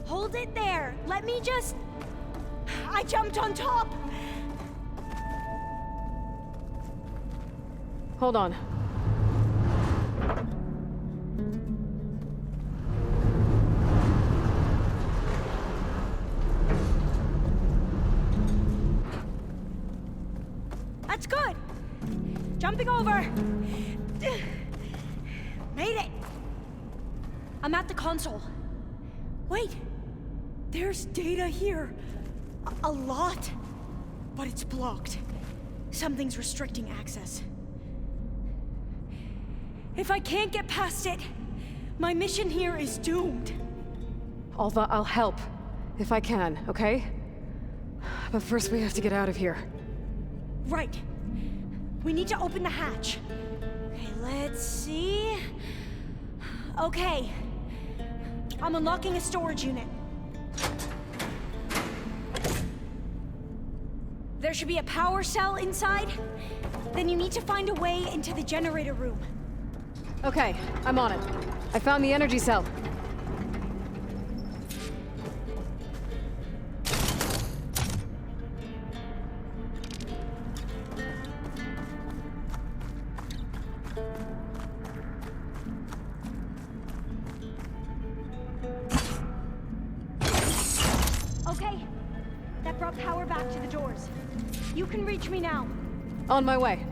Hold it there! Let me just... I jumped on top! Hold on. That's good! Jumping over! Made it! I'm at the console. Wait! There's data here. A lot. But it's blocked. Something's restricting access. If I can't get past it, my mission here is doomed. Alva, I'll help. If I can, okay? But first we have to get out of here. Right. We need to open the hatch. Okay, let's see. Okay. I'm unlocking a storage unit. There should be a power cell inside. Then you need to find a way into the generator room. Okay, I'm on it. I found the energy cell. Okay. That brought power back to the doors. You can reach me now. On my way.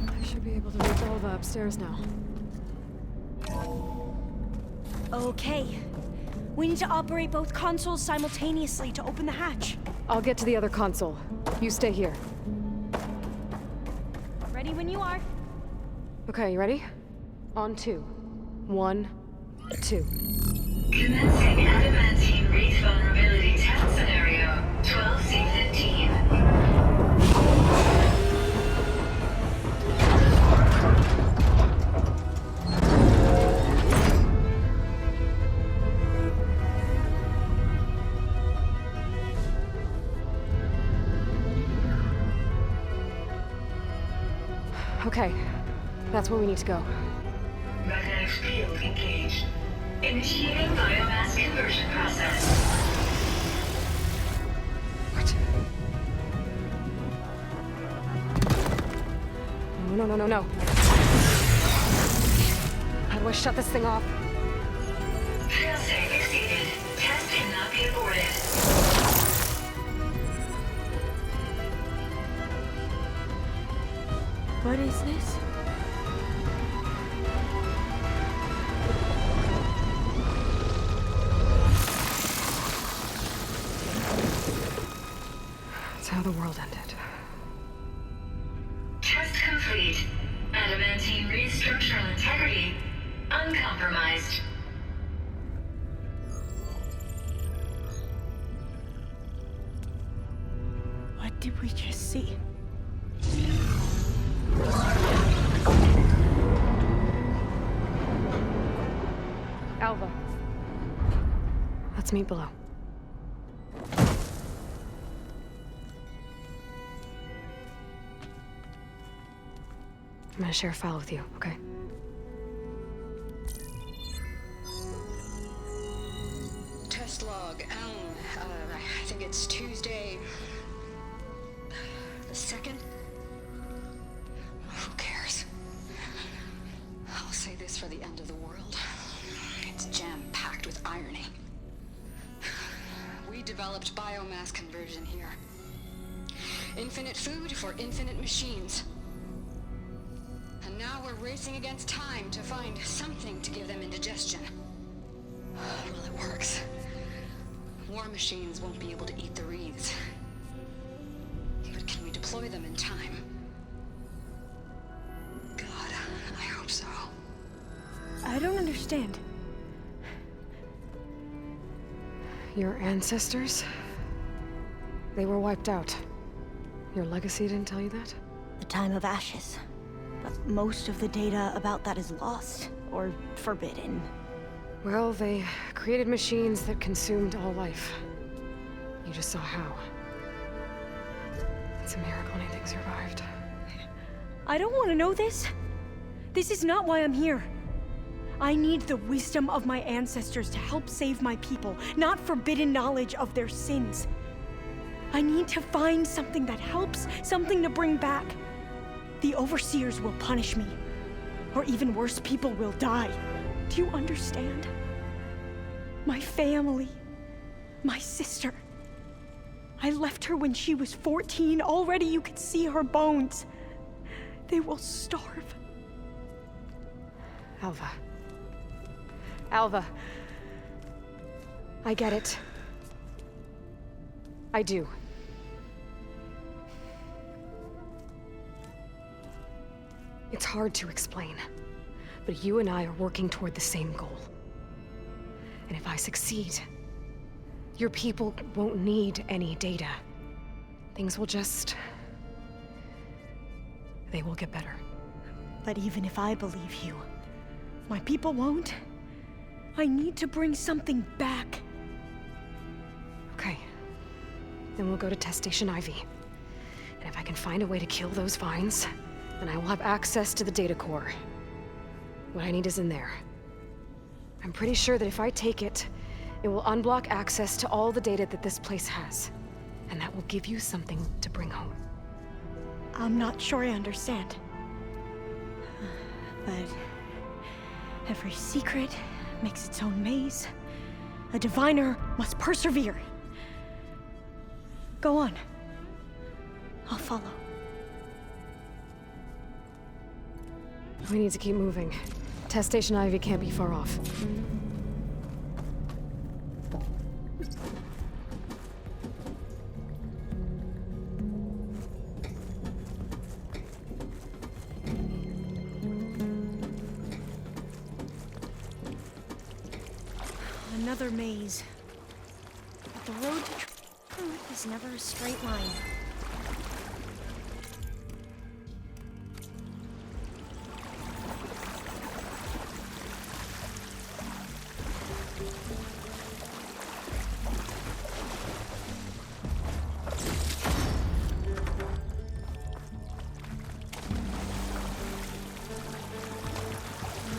I should be able to reach Alva upstairs now. Okay. We need to operate both consoles simultaneously to open the hatch. I'll get to the other console. You stay here. Ready when you are. Okay, you ready? On 2. 1, 2. Commencing adamantine wreath vulnerability test scenario 12C15. Okay, that's where we need to go. Magnetic field engaged. Initiating biomass conversion process. What? No, no, no, no, no. How do I shut this thing off? Failsafe exceeded. Test cannot be aborted. What is this? That's how the world ended. Test complete. Adamantine wreath structural integrity uncompromised. What did we just see? Alva. Let's meet below. I'm gonna share a file with you, okay? Test log, Elm. I think it's Tuesday the 2nd? Who cares? I'll say this for the end of the world. It's jam-packed with irony. We developed biomass conversion here. Infinite food for infinite machines. And now we're racing against time to find something to give them indigestion. Well, it works. War machines won't be able to eat the wreaths. But can we deploy them in time? God, I hope so. I don't understand. Your ancestors? They were wiped out. Your legacy didn't tell you that? The time of ashes. But most of the data about that is lost or forbidden. Well, they created machines that consumed all life. You just saw how. It's a miracle anything survived. I don't want to know this. This is not why I'm here. I need the wisdom of my ancestors to help save my people, not forbidden knowledge of their sins. I need to find something that helps, something to bring back. The overseers will punish me. Or even worse, people will die. Do you understand? My family, my sister. I left her when she was 14. Already you could see her bones. They will starve. Alva. Alva. I get it. I do. It's hard to explain, but you and I are working toward the same goal. And if I succeed, your people won't need any data. Things will just... they will get better. But even if I believe you, my people won't. I need to bring something back. Okay. Then we'll go to Test Station Ivy. And if I can find a way to kill those vines, then I will have access to the data core. What I need is in there. I'm pretty sure that if I take it, it will unblock access to all the data that this place has. And that will give you something to bring home. I'm not sure I understand. But every secret makes its own maze. A diviner must persevere. Go on. I'll follow. We need to keep moving. Test Station Ivy can't be far off. Another maze. But the road to truth is never a straight line.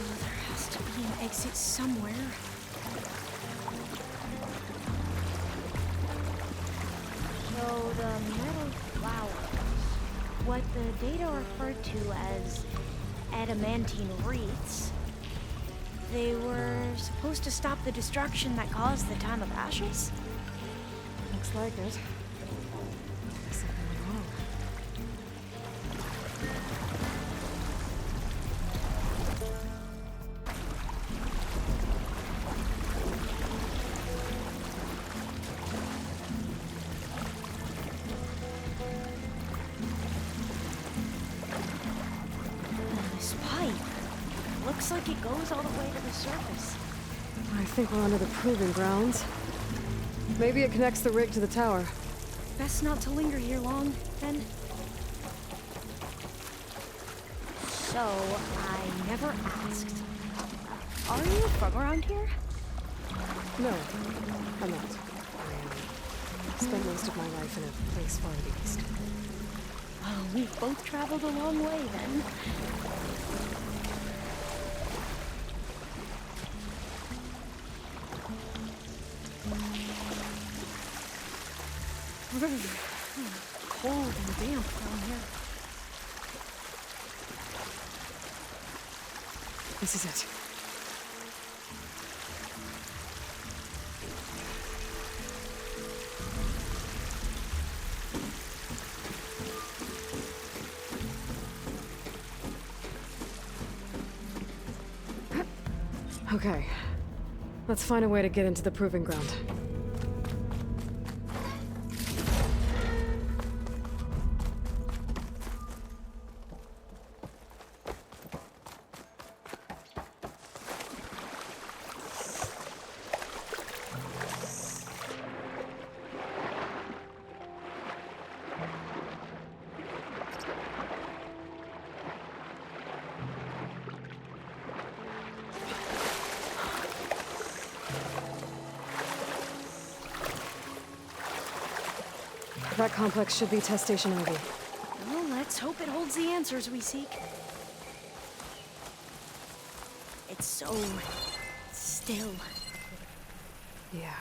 There has to be an exit somewhere. So the metal flowers, what the data referred to as adamantine wreaths, they were supposed to stop the destruction that caused the Time of Ashes? Looks like it. Something went wrong. This pipe looks like it goes all the way to the surface. I think we're under the proving grounds. Maybe it connects the rig to the tower. Best not to linger here long, then. So, I never asked. Are you from around here? No, I'm not. I spent most of my life in a place far to the east. Oh, we've both traveled a long way, then. Cold and damp down here. This is it. Okay. Let's find a way to get into the proving ground. That complex should be Test Station Ivy. Well, let's hope it holds the answers we seek. It's so still. Yeah.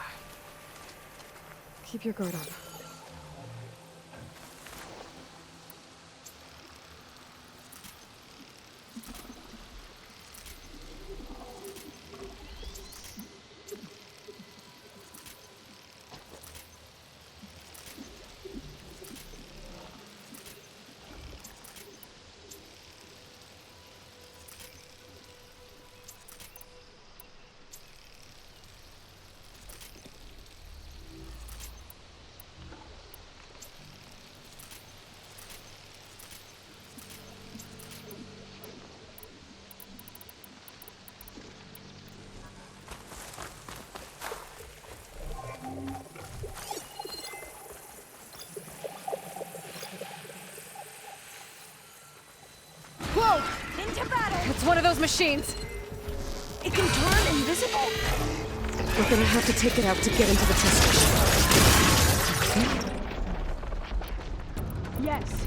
Keep your guard on. Whoa! Into battle! It's one of those machines! It can turn invisible! We're gonna have to take it out to get into the test station. Yes.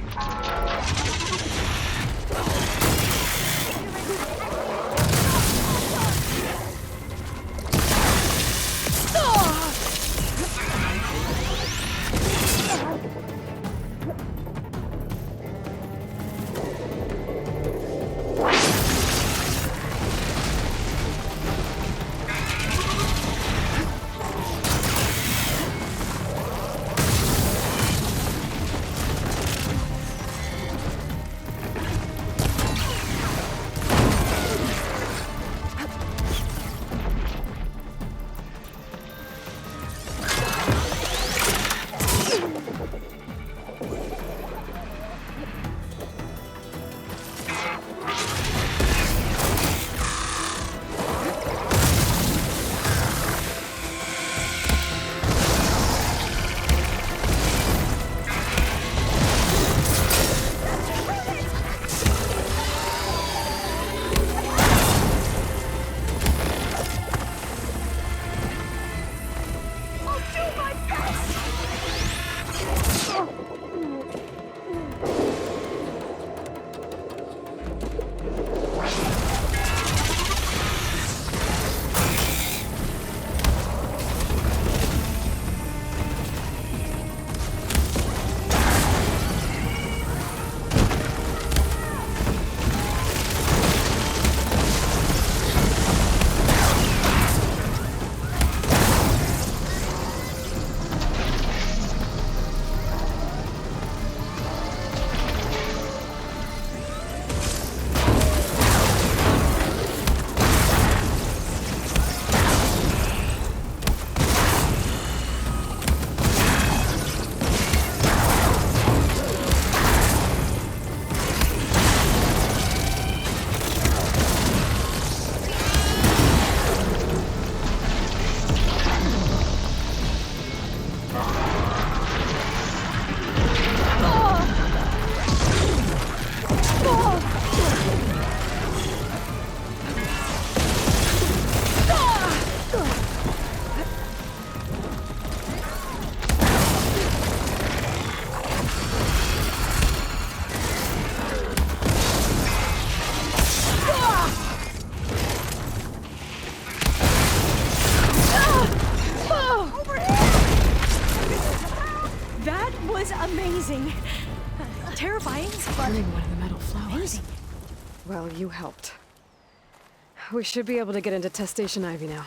Amazing. Terrifying, but Burning one of the metal flowers. amazing. Well, you helped. We should be able to get into Test Station Ivy now.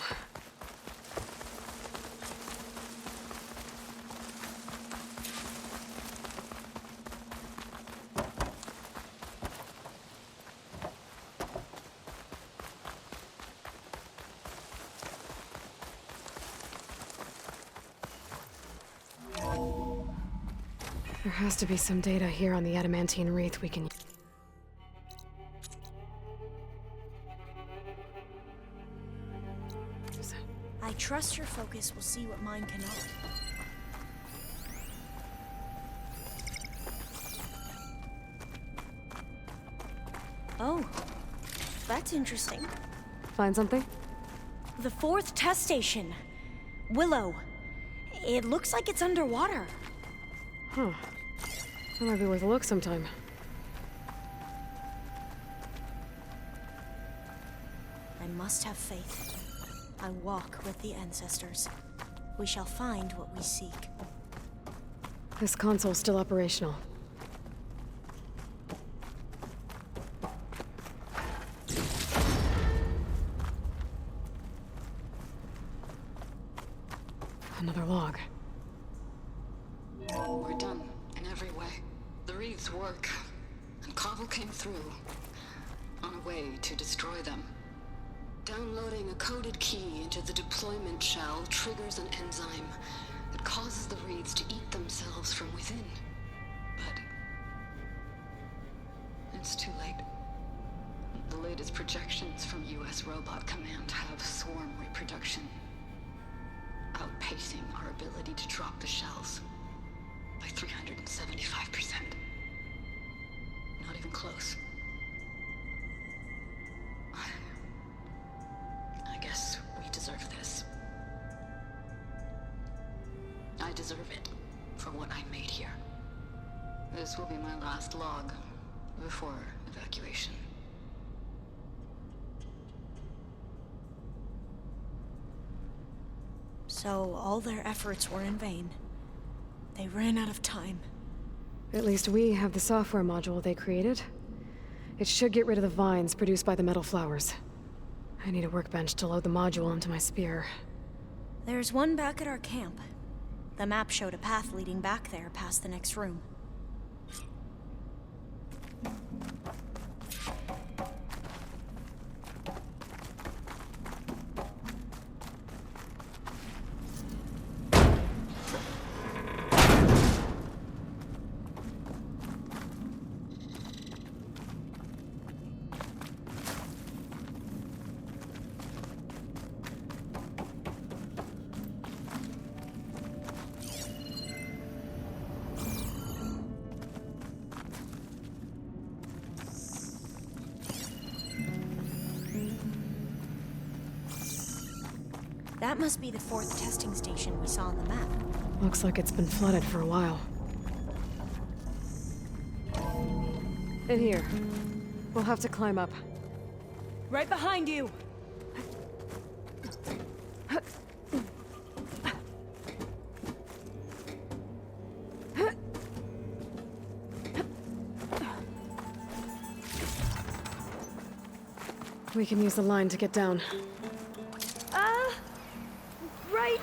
There has to be some data here on the adamantine wreath we can... I trust your focus will see what mine cannot. Oh, that's interesting. Find something? The 4th test station. Willow. It looks like it's underwater. Huh. That might be worth a look sometime. I must have faith. I walk with the ancestors. We shall find what we seek. This console's still operational. Another log. We're done in every way. The Reeds work, and Cobble came through on a way to destroy them. Downloading a coded key into the deployment shell triggers an enzyme that causes the Reeds to eat themselves from within. But it's too late. The latest projections from US Robot Command have swarm reproduction, outpacing our ability to drop the shells by 375%. Not even close. I guess we deserve this. I deserve it for what I made here. This will be my last log before evacuation. So all their efforts were in vain. They ran out of time. At least we have the software module they created. It should get rid of the vines produced by the metal flowers. I need a workbench to load the module into my spear. There's one back at our camp. The map showed a path leading back there past the next room. That must be the 4th testing station we saw on the map. Looks like it's been flooded for a while. In here. We'll have to climb up. Right behind you! We can use the line to get down. Right!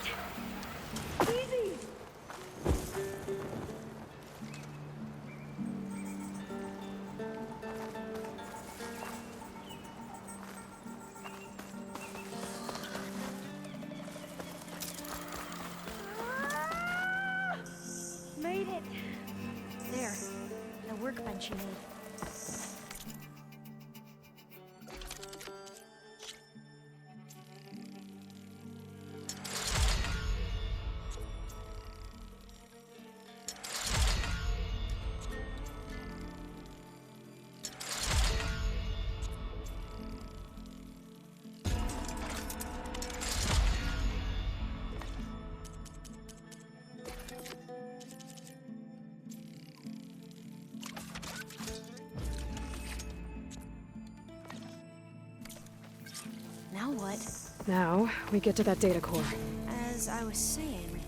Easy! Made it! There. The workbench you need. Now what? Now, we get to that data core. As I was saying,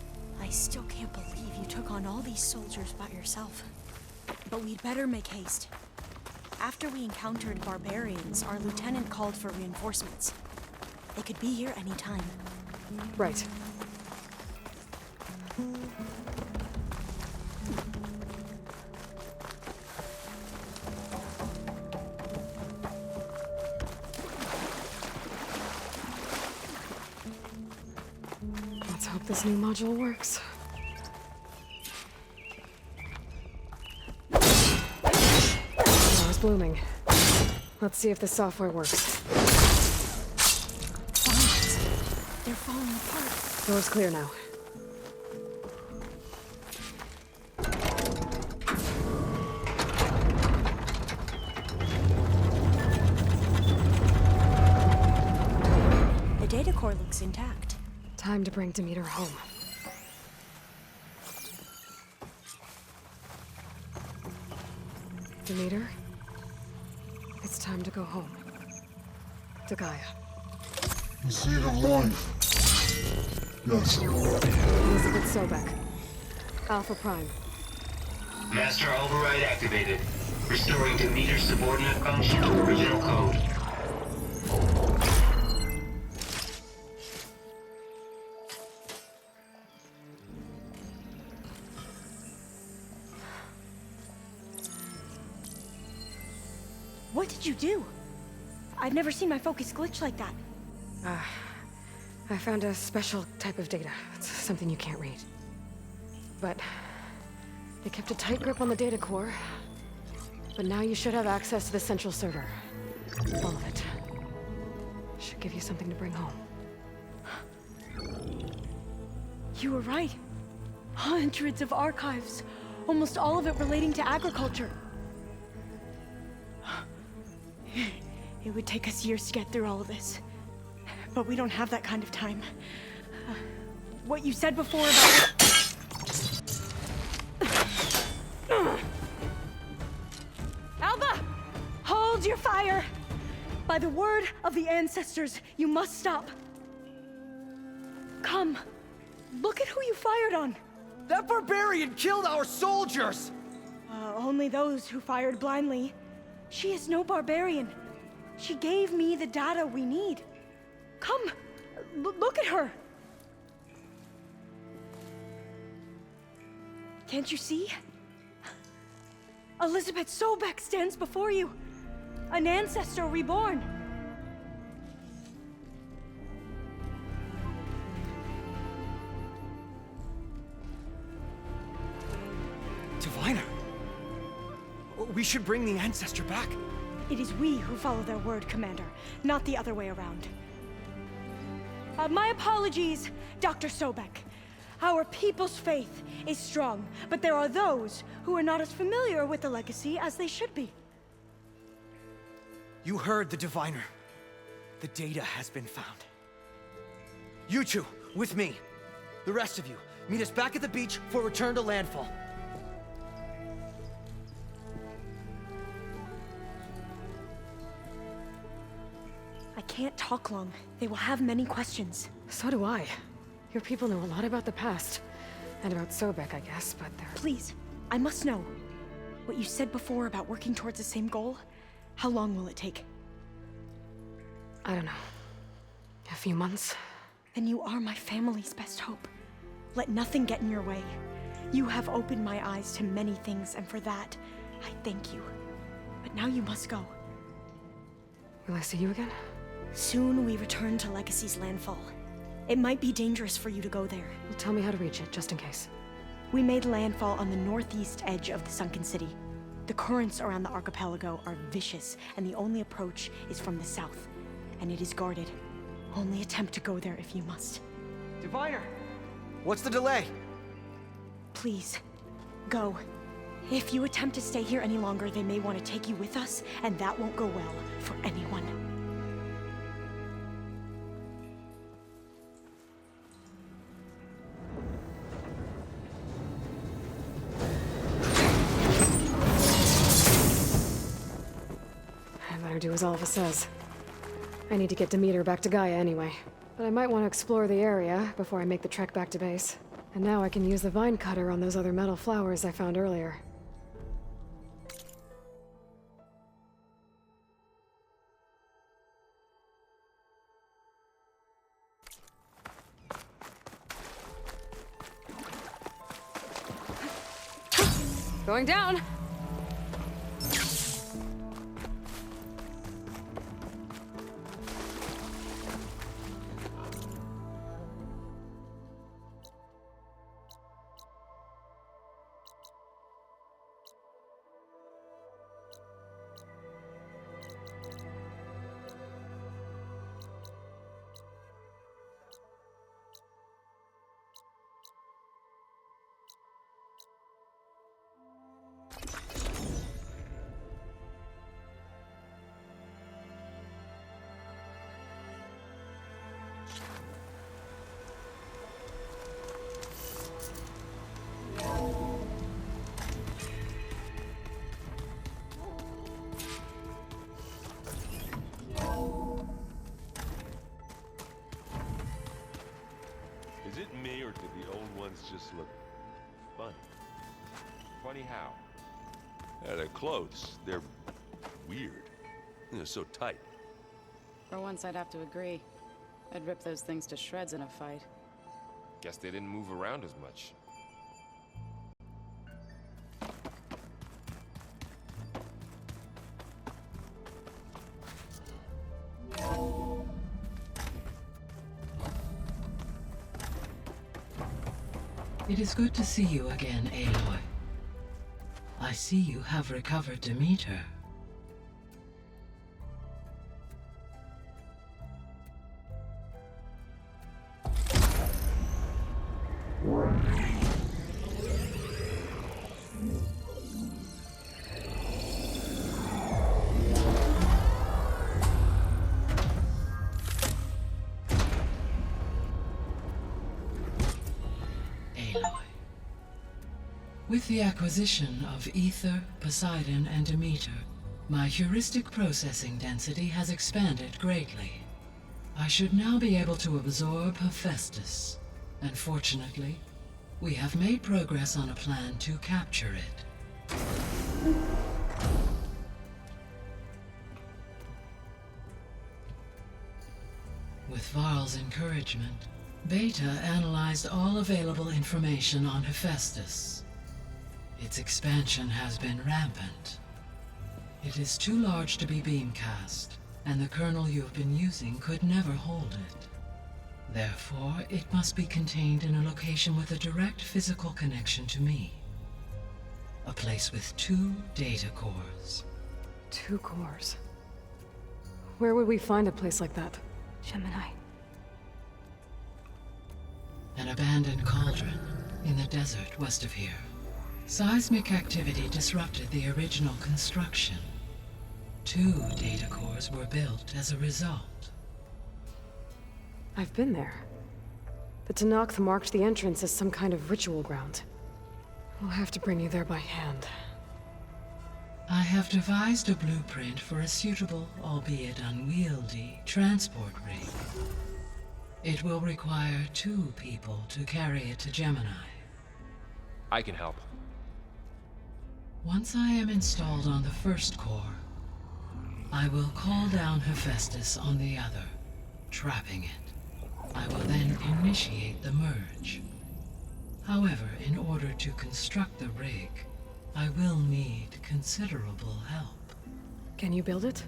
I still can't believe you took on all these soldiers by yourself. But we'd better make haste. After we encountered barbarians, our lieutenant called for reinforcements. They could be here any time. Right. Let's hope this new module works. Flower's blooming. Let's see if the software works. Vines! They're falling apart. Door's clear now. The data core looks intact. Time to bring Demeter home. Demeter, it's time to go home. To Gaia. The seed of life. Yes. Elizabeth Sobek. Alpha Prime. Master override activated. Restoring to meter subordinate function to original code. What did you do? I've never seen my focus glitch like that. I found a special type of data. It's something you can't read. But they kept a tight grip on the data core. But now you should have access to the central server. All of it. Should give you something to bring home. You were right. Hundreds of archives. Almost all of it relating to agriculture. It would take us years to get through all of this. But we don't have that kind of time. What you said before about... Alba! Hold your fire! By the word of the ancestors, you must stop. Come. Look at who you fired on. That barbarian killed our soldiers! Only those who fired blindly. She is no barbarian. She gave me the data we need. Come, look at her. Can't you see? Elizabeth Sobek stands before you. An ancestor reborn. Diviner. We should bring the ancestor back. It is we who follow their word, Commander, not the other way around. My apologies, Dr. Sobek. Our people's faith is strong, but there are those who are not as familiar with the legacy as they should be. You heard the Diviner. The data has been found. You two, with me. The rest of you, meet us back at the beach for return to landfall. I can't talk long. They will have many questions. So do I. Your people know a lot about the past. And about Sobek, I guess, but they're... Please, I must know. What you said before about working towards the same goal, how long will it take? I don't know. A few months? Then you are my family's best hope. Let nothing get in your way. You have opened my eyes to many things, and for that, I thank you. But now you must go. Will I see you again? Soon we return to Legacy's landfall. It might be dangerous for you to go there. Well, tell me how to reach it, just in case. We made landfall on the northeast edge of the sunken city. The currents around the archipelago are vicious, and the only approach is from the south. And it is guarded. Only attempt to go there if you must. Diviner! What's the delay? Please, go. If you attempt to stay here any longer, they may want to take you with us, and that won't go well for anyone. I better do as Alva says. I need to get Demeter back to Gaia anyway. But I might want to explore the area before I make the trek back to base. And now I can use the vine cutter on those other metal flowers I found earlier. Going down! Is it me, or do the old ones just look funny? Funny how? Yeah, their clothes, they're weird. They're so tight. For once, I'd have to agree. I'd rip those things to shreds in a fight. Guess they didn't move around as much. It is good to see you again, Aloy. I see you have recovered Demeter. With the acquisition of Ether, Poseidon, and Demeter, my heuristic processing density has expanded greatly. I should now be able to absorb Hephaestus, and fortunately, we have made progress on a plan to capture it. With Varl's encouragement, Beta analyzed all available information on Hephaestus. Its expansion has been rampant. It is too large to be beamcast, and the kernel you have been using could never hold it. Therefore, it must be contained in a location with a direct physical connection to me. A place with 2 data cores. 2 cores? Where would we find a place like that? Gemini. An abandoned cauldron in the desert west of here. Seismic activity disrupted the original construction. 2 data cores were built as a result. I've been there. The Tenakth marked the entrance as some kind of ritual ground. We'll have to bring you there by hand. I have devised a blueprint for a suitable, albeit unwieldy, transport rig. It will require 2 people to carry it to Gemini. I can help. Once I am installed on the first core, I will call down Hephaestus on the other, trapping it. I will then initiate the merge. However, in order to construct the rig, I will need considerable help. Can you build it?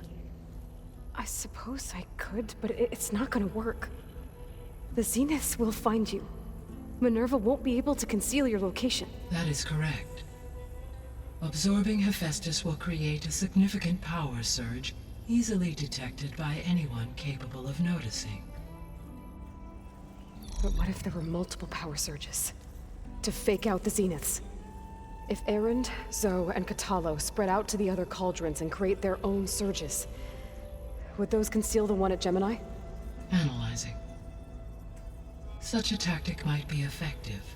I suppose I could, but it's not gonna work. The Zeniths will find you. Minerva won't be able to conceal your location. That is correct. Absorbing Hephaestus will create a significant power surge, easily detected by anyone capable of noticing. But what if there were multiple power surges? To fake out the Zeniths? If Erend, Zoe, and Katalo spread out to the other cauldrons and create their own surges, would those conceal the one at Gemini? Analyzing. Such a tactic might be effective.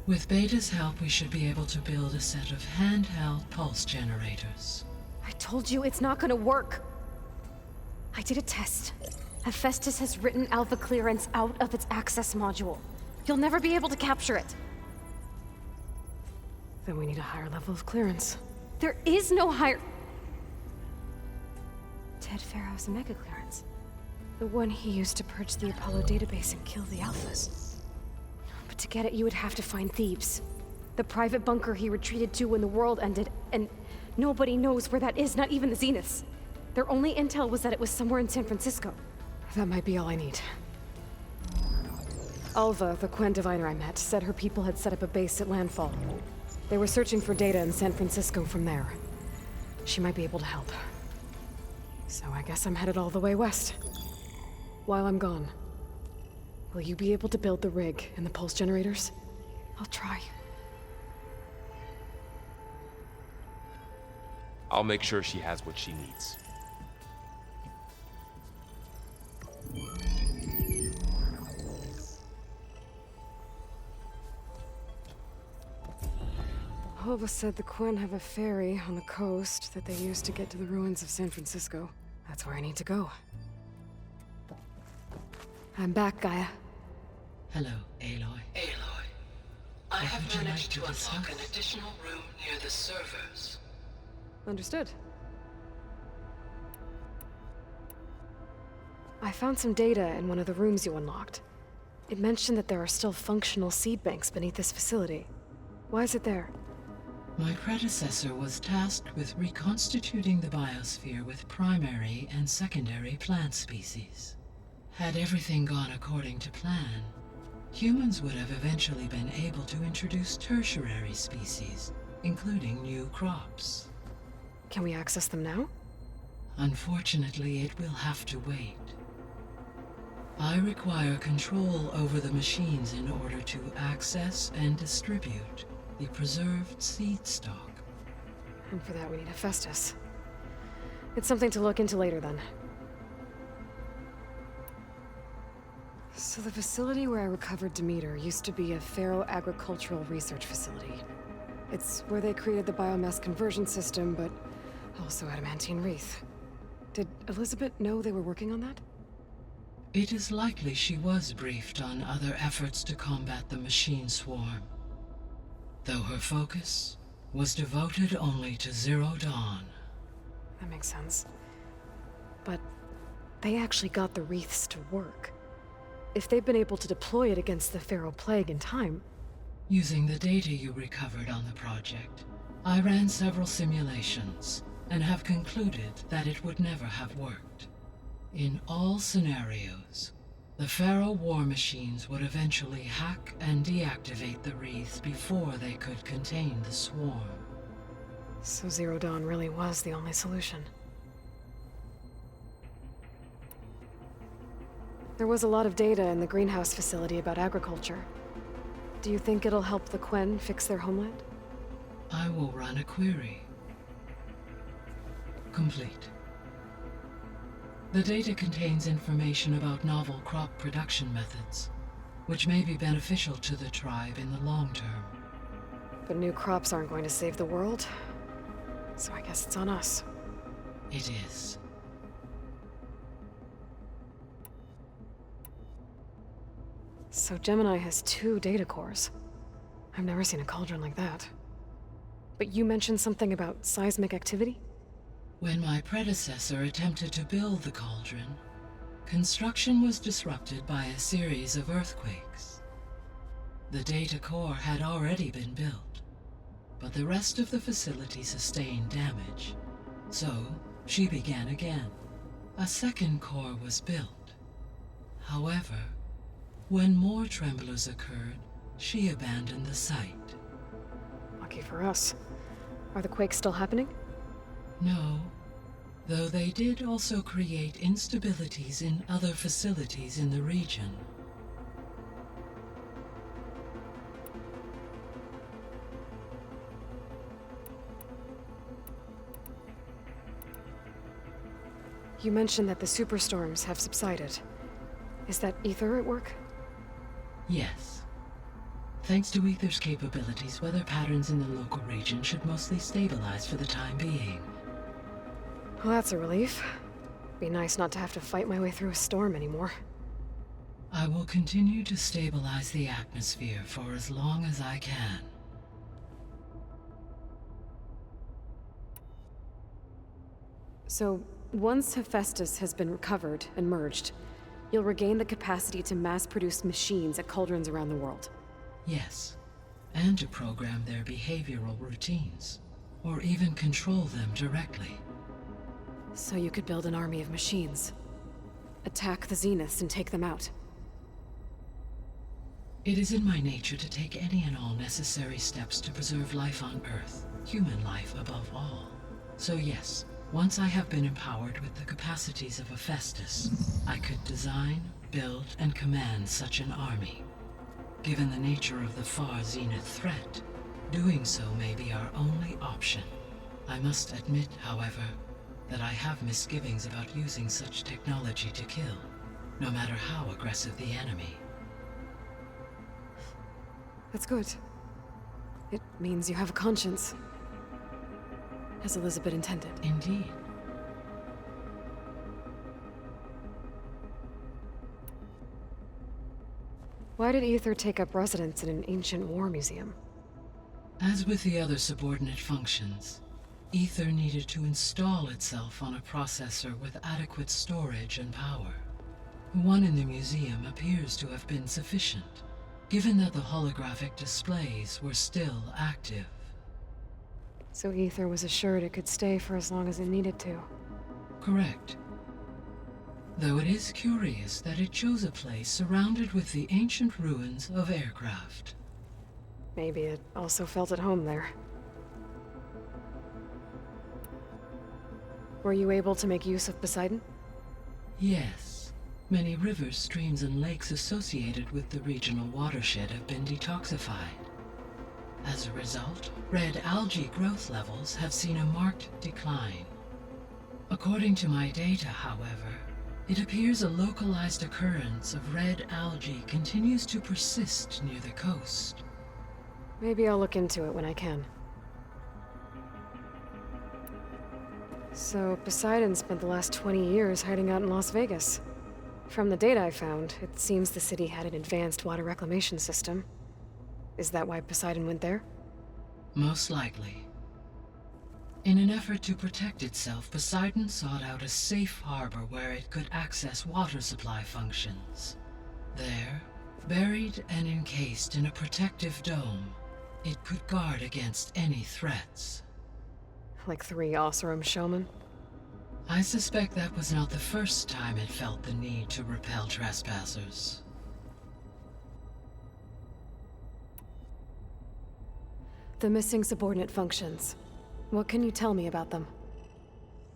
With Beta's help, we should be able to build a set of handheld pulse generators. I told you it's not gonna work! I did a test. Hephaestus has written Alpha clearance out of its access module. You'll never be able to capture it. Then we need a higher level of clearance. There is no higher... Ted Pharaoh's mega clearance. The one he used to purge the Apollo database and kill the Alphas. But to get it, you would have to find Thebes. The private bunker he retreated to when the world ended, and nobody knows where that is, not even the Zeniths. Their only intel was that it was somewhere in San Francisco. That might be all I need. Alva, the Quen diviner I met, said her people had set up a base at Landfall. They were searching for data in San Francisco from there. She might be able to help. So I guess I'm headed all the way west. While I'm gone, will you be able to build the rig and the pulse generators? I'll try. I'll make sure she has what she needs. Alva said the Quen have a ferry on the coast that they use to get to the ruins of San Francisco. That's where I need to go. I'm back, Gaia. Hello, Aloy. Aloy, I have managed to unlock an additional room near the servers. Understood. I found some data in one of the rooms you unlocked. It mentioned that there are still functional seed banks beneath this facility. Why is it there? My predecessor was tasked with reconstituting the biosphere with primary and secondary plant species. Had everything gone according to plan, humans would have eventually been able to introduce tertiary species, including new crops. Can we access them now? Unfortunately, it will have to wait. I require control over the machines in order to access and distribute the preserved seed stock. And for that we need Hephaestus. It's something to look into later then. So the facility where I recovered Demeter used to be a Pharaoh agricultural research facility. It's where they created the biomass conversion system, but also adamantine wreath. Did Elizabeth know they were working on that? It is likely she was briefed on other efforts to combat the machine swarm, though her focus was devoted only to Zero Dawn. That makes sense. But they actually got the wreaths to work. If they've been able to deploy it against the Pharaoh Plague in time... Using the data you recovered on the project, I ran several simulations and have concluded that it would never have worked. In all scenarios, the Pharaoh war machines would eventually hack and deactivate the wreaths before they could contain the swarm. So Zero Dawn really was the only solution. There was a lot of data in the greenhouse facility about agriculture. Do you think it'll help the Quen fix their homeland? I will run a query. Complete. The data contains information about novel crop production methods, which may be beneficial to the tribe in the long term. But new crops aren't going to save the world, so I guess it's on us. It is. So Gemini has 2 data cores. I've never seen a cauldron like that. But you mentioned something about seismic activity? When my predecessor attempted to build the cauldron, construction was disrupted by a series of earthquakes. The data core had already been built, but the rest of the facility sustained damage. So, she began again. A second core was built. However, when more tremblers occurred, she abandoned the site. Lucky for us. Are the quakes still happening? No, though they did also create instabilities in other facilities in the region. You mentioned that the superstorms have subsided. Is that Ether at work? Yes. Thanks to Ether's capabilities, weather patterns in the local region should mostly stabilize for the time being. Well, that's a relief. Be nice not to have to fight my way through a storm anymore. I will continue to stabilize the atmosphere for as long as I can. So, once Hephaestus has been recovered and merged, you'll regain the capacity to mass-produce machines at cauldrons around the world. Yes, and to program their behavioral routines, or even control them directly. So you could build an army of machines. Attack the Zeniths and take them out. It is in my nature to take any and all necessary steps to preserve life on Earth, human life above all. So yes, once I have been empowered with the capacities of Hephaestus, I could design, build, and command such an army. Given the nature of the far Zenith threat, doing so may be our only option. I must admit, however, that I have misgivings about using such technology to kill, no matter how aggressive the enemy. That's good. It means you have a conscience. As Elizabeth intended. Indeed. Why did Aether take up residence in an ancient war museum? As with the other subordinate functions, Aether needed to install itself on a processor with adequate storage and power. The one in the museum appears to have been sufficient, given that the holographic displays were still active. So Aether was assured it could stay for as long as it needed to. Correct. Though it is curious that it chose a place surrounded with the ancient ruins of aircraft. Maybe it also felt at home there. Were you able to make use of Poseidon? Yes. Many rivers, streams, and lakes associated with the regional watershed have been detoxified. As a result, red algae growth levels have seen a marked decline. According to my data, however, it appears a localized occurrence of red algae continues to persist near the coast. Maybe I'll look into it when I can. So, Poseidon spent the last 20 years hiding out in Las Vegas. From the data I found, it seems the city had an advanced water reclamation system. Is that why Poseidon went there? Most likely. In an effort to protect itself, Poseidon sought out a safe harbor where it could access water supply functions. There, buried and encased in a protective dome, it could guard against any threats. Like 3 Oseram showmen? I suspect that was not the first time it felt the need to repel trespassers. The missing subordinate functions. What can you tell me about them?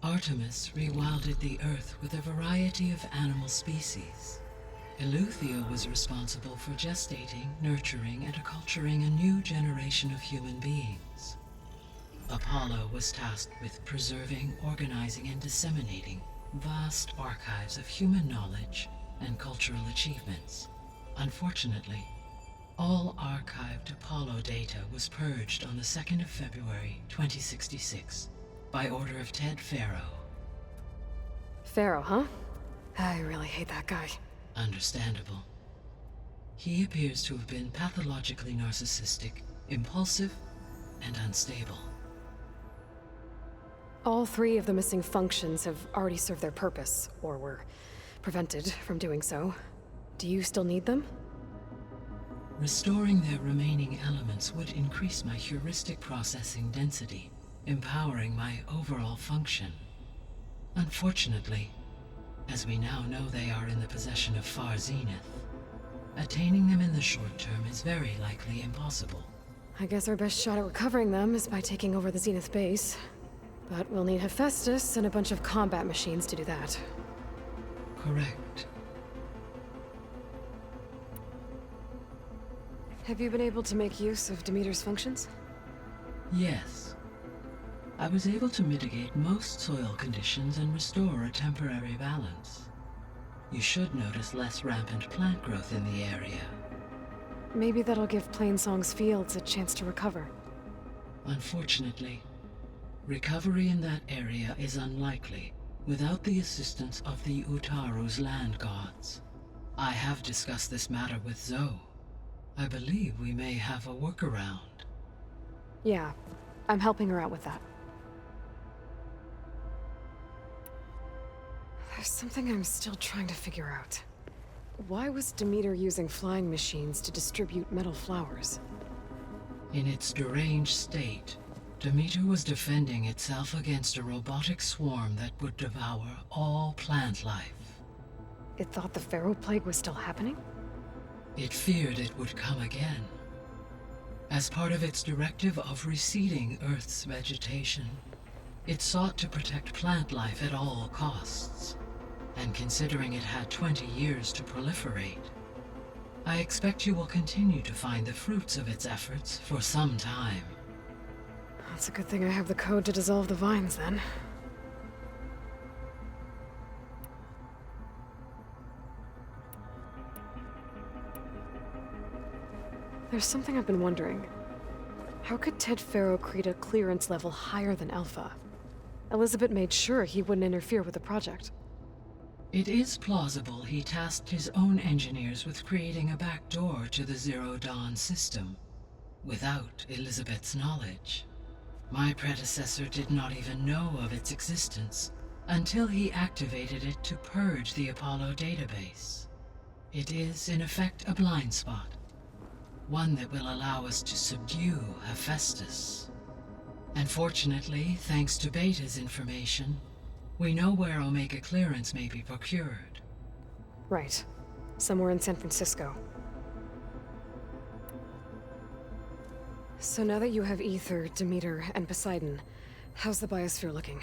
Artemis rewilded the Earth with a variety of animal species. Eleuthia was responsible for gestating, nurturing, and acculturating a new generation of human beings. Apollo was tasked with preserving, organizing, and disseminating vast archives of human knowledge and cultural achievements. Unfortunately, all archived Apollo data was purged on the 2nd of February, 2066, by order of Ted Faro. Faro, huh? I really hate that guy. Understandable. He appears to have been pathologically narcissistic, impulsive, and unstable. All 3 of the missing functions have already served their purpose, or were prevented from doing so. Do you still need them? Restoring their remaining elements would increase my heuristic processing density, empowering my overall function. Unfortunately, as we now know they are in the possession of Far Zenith, attaining them in the short term is very likely impossible. I guess our best shot at recovering them is by taking over the Zenith base. But we'll need Hephaestus and a bunch of combat machines to do that. Correct. Have you been able to make use of Demeter's functions? Yes. I was able to mitigate most soil conditions and restore a temporary balance. You should notice less rampant plant growth in the area. Maybe that'll give Plainsong's fields a chance to recover. Unfortunately, recovery in that area is unlikely without the assistance of the Utaru's land gods. I have discussed this matter with Zoe. I believe we may have a workaround. Yeah, I'm helping her out with that. There's something I'm still trying to figure out. Why was Demeter using flying machines to distribute metal flowers? In its deranged state, Demeter was defending itself against a robotic swarm that would devour all plant life. It thought the Pharaoh Plague was still happening? It feared it would come again. As part of its directive of receding Earth's vegetation, it sought to protect plant life at all costs. And considering it had 20 years to proliferate, I expect you will continue to find the fruits of its efforts for some time. It's a good thing I have the code to dissolve the vines, then. There's something I've been wondering. How could Ted Faro create a clearance level higher than Alpha? Elizabeth made sure he wouldn't interfere with the project. It is plausible he tasked his own engineers with creating a back door to the Zero Dawn system, without Elizabeth's knowledge. My predecessor did not even know of its existence until he activated it to purge the Apollo database. It is, in effect, a blind spot, one that will allow us to subdue Hephaestus. And fortunately, thanks to Beta's information, we know where Omega clearance may be procured. Right. Somewhere in San Francisco. So now that you have Ether, Demeter, and Poseidon, how's the biosphere looking?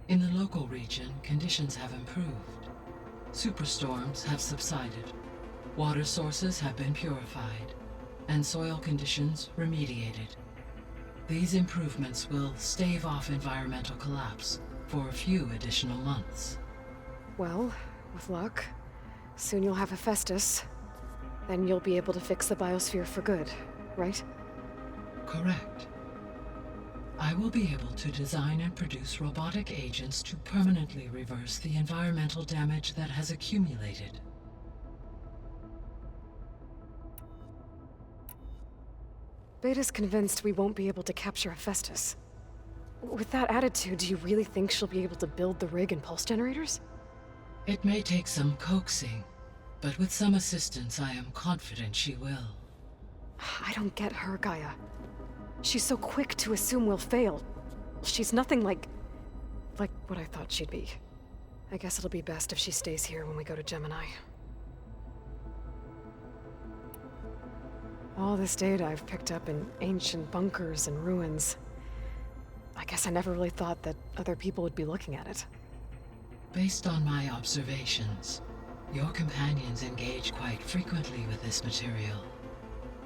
In the local region, conditions have improved. Superstorms have subsided. Water sources have been purified, and soil conditions remediated. These improvements will stave off environmental collapse for a few additional months. Well, with luck, soon you'll have Hephaestus. Then you'll be able to fix the biosphere for good, right? Correct. I will be able to design and produce robotic agents to permanently reverse the environmental damage that has accumulated. Beta's convinced we won't be able to capture Hephaestus. With that attitude, do you really think she'll be able to build the rig and pulse generators? It may take some coaxing, but with some assistance, I am confident she will. I don't get her, Gaia. She's so quick to assume we'll fail. She's nothing like what I thought she'd be. I guess it'll be best if she stays here when we go to Gemini. All this data I've picked up in ancient bunkers and ruins. I guess I never really thought that other people would be looking at it. Based on my observations, your companions engage quite frequently with this material.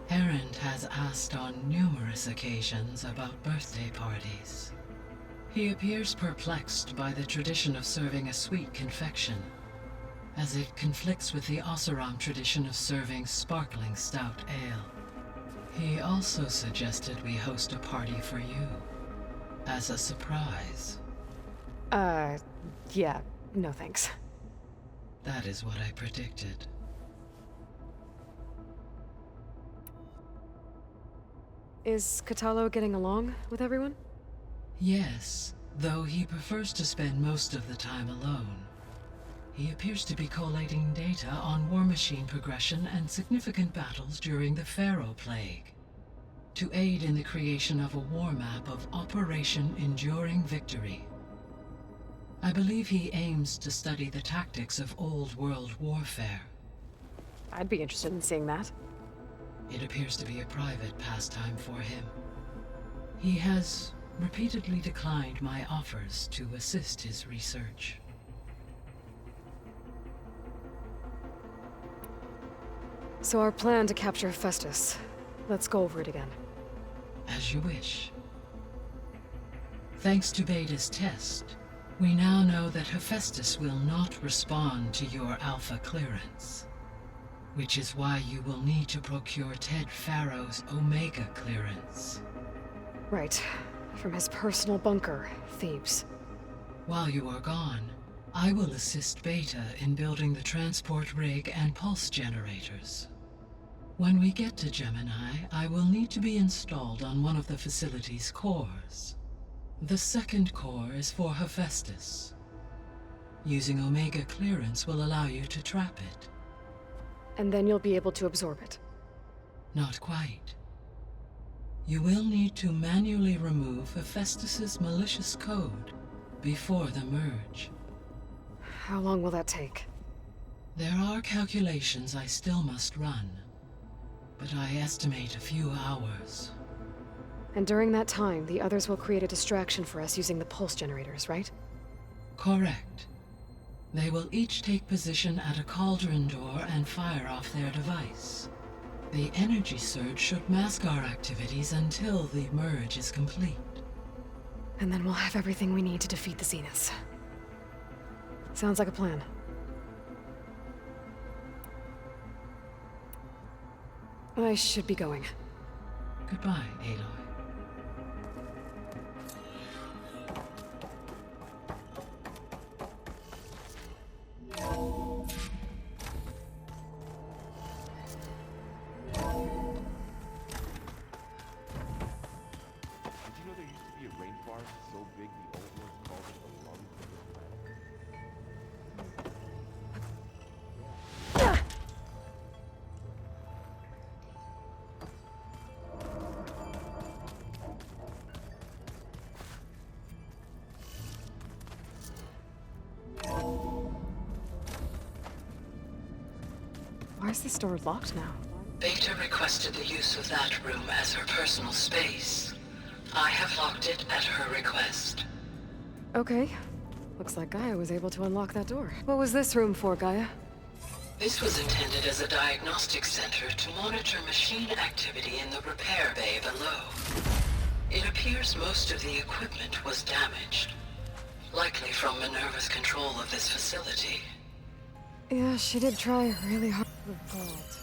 Erend has asked on numerous occasions about birthday parties. He appears perplexed by the tradition of serving a sweet confection, as it conflicts with the Oseram tradition of serving sparkling stout ale. He also suggested we host a party for you, as a surprise. Yeah, no thanks. That is what I predicted. Is Kotallo getting along with everyone? Yes, though he prefers to spend most of the time alone. He appears to be collating data on war machine progression and significant battles during the Pharaoh Plague, to aid in the creation of a war map of Operation Enduring Victory. I believe he aims to study the tactics of old world warfare. I'd be interested in seeing that. It appears to be a private pastime for him. He has repeatedly declined my offers to assist his research. So our plan to capture Hephaestus. Let's go over it again. As you wish. Thanks to Beta's test, we now know that Hephaestus will not respond to your Alpha clearance, which is why you will need to procure Ted Pharaoh's Omega clearance. Right. From his personal bunker, Thebes. While you are gone, I will assist Beta in building the transport rig and pulse generators. When we get to Gemini, I will need to be installed on one of the facility's cores. The second core is for Hephaestus. Using Omega clearance will allow you to trap it. And then you'll be able to absorb it. Not quite. You will need to manually remove Hephaestus's malicious code before the merge. How long will that take? There are calculations I still must run, but I estimate a few hours. And during that time, the others will create a distraction for us using the pulse generators, right? Correct. They will each take position at a cauldron door and fire off their device. The energy surge should mask our activities until the merge is complete. And then we'll have everything we need to defeat the Zeniths. Sounds like a plan. I should be going. Goodbye, Aloy. is this door locked now? Beta requested the use of that room as her personal space. I have locked it at her request. Okay. Looks like Gaia was able to unlock that door. What was this room for, Gaia? This was intended as a diagnostic center to monitor machine activity in the repair bay below. It appears most of the equipment was damaged, likely from Minerva's control of this facility. Yeah, she did try really hard. The vault.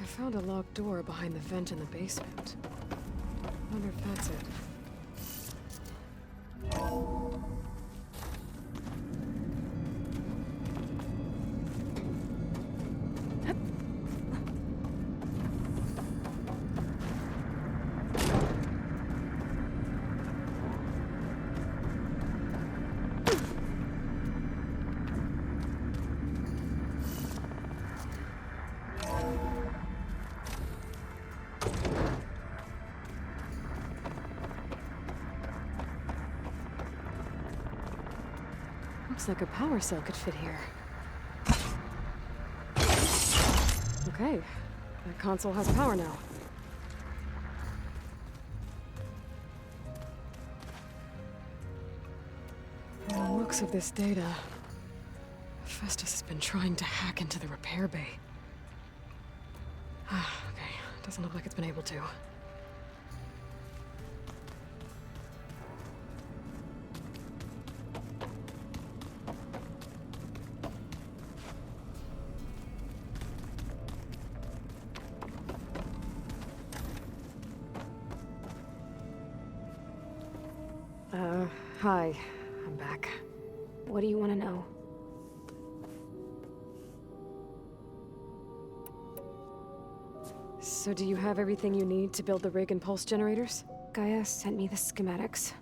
I found a locked door behind the vent in the basement. Wonder if that's it. Looks like a power cell could fit here. Okay, that console has power now. From the looks of this data, Hephaestus has been trying to hack into the repair bay. Okay, doesn't look like it's been able to. Hi. I'm back. What do you want to know? So do you have everything you need to build the rig and pulse generators? Gaia sent me the schematics.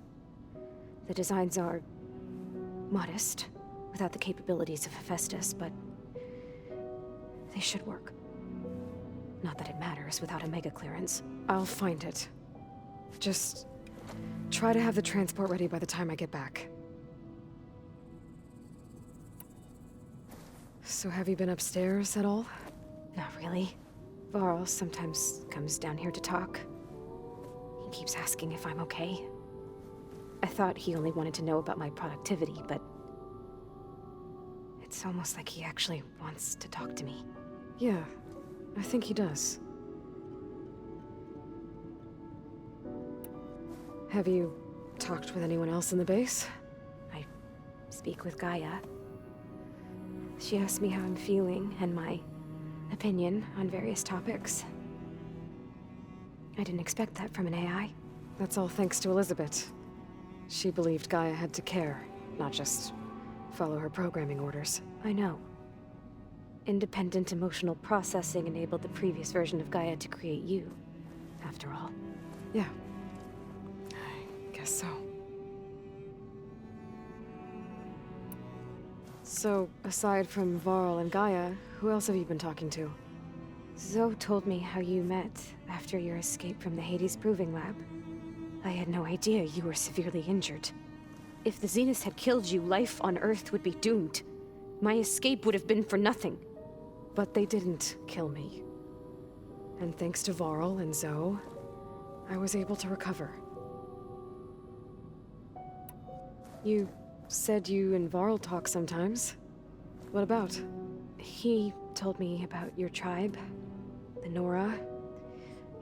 The designs are modest, without the capabilities of Hephaestus, but they should work. Not that it matters without a mega clearance. I'll find it. Just try to have the transport ready by the time I get back. So have you been upstairs at all? Not really. Varl sometimes comes down here to talk. He keeps asking if I'm okay. I thought he only wanted to know about my productivity, but it's almost like he actually wants to talk to me. Yeah, I think he does. Have you talked with anyone else in the base? I speak with Gaia. She asked me how I'm feeling and my opinion on various topics. I didn't expect that from an AI. That's all thanks to Elizabeth. She believed Gaia had to care, not just follow her programming orders. I know. Independent emotional processing enabled the previous version of Gaia to create you, after all. Yeah. I guess so. So, aside from Varl and Gaia, who else have you been talking to? Zoe told me how you met after your escape from the Hades Proving Lab. I had no idea you were severely injured. If the Zeniths had killed you, life on Earth would be doomed. My escape would have been for nothing. But they didn't kill me. And thanks to Varl and Zoe, I was able to recover. You said you and Varl talk sometimes. What about? He told me about your tribe, the Nora,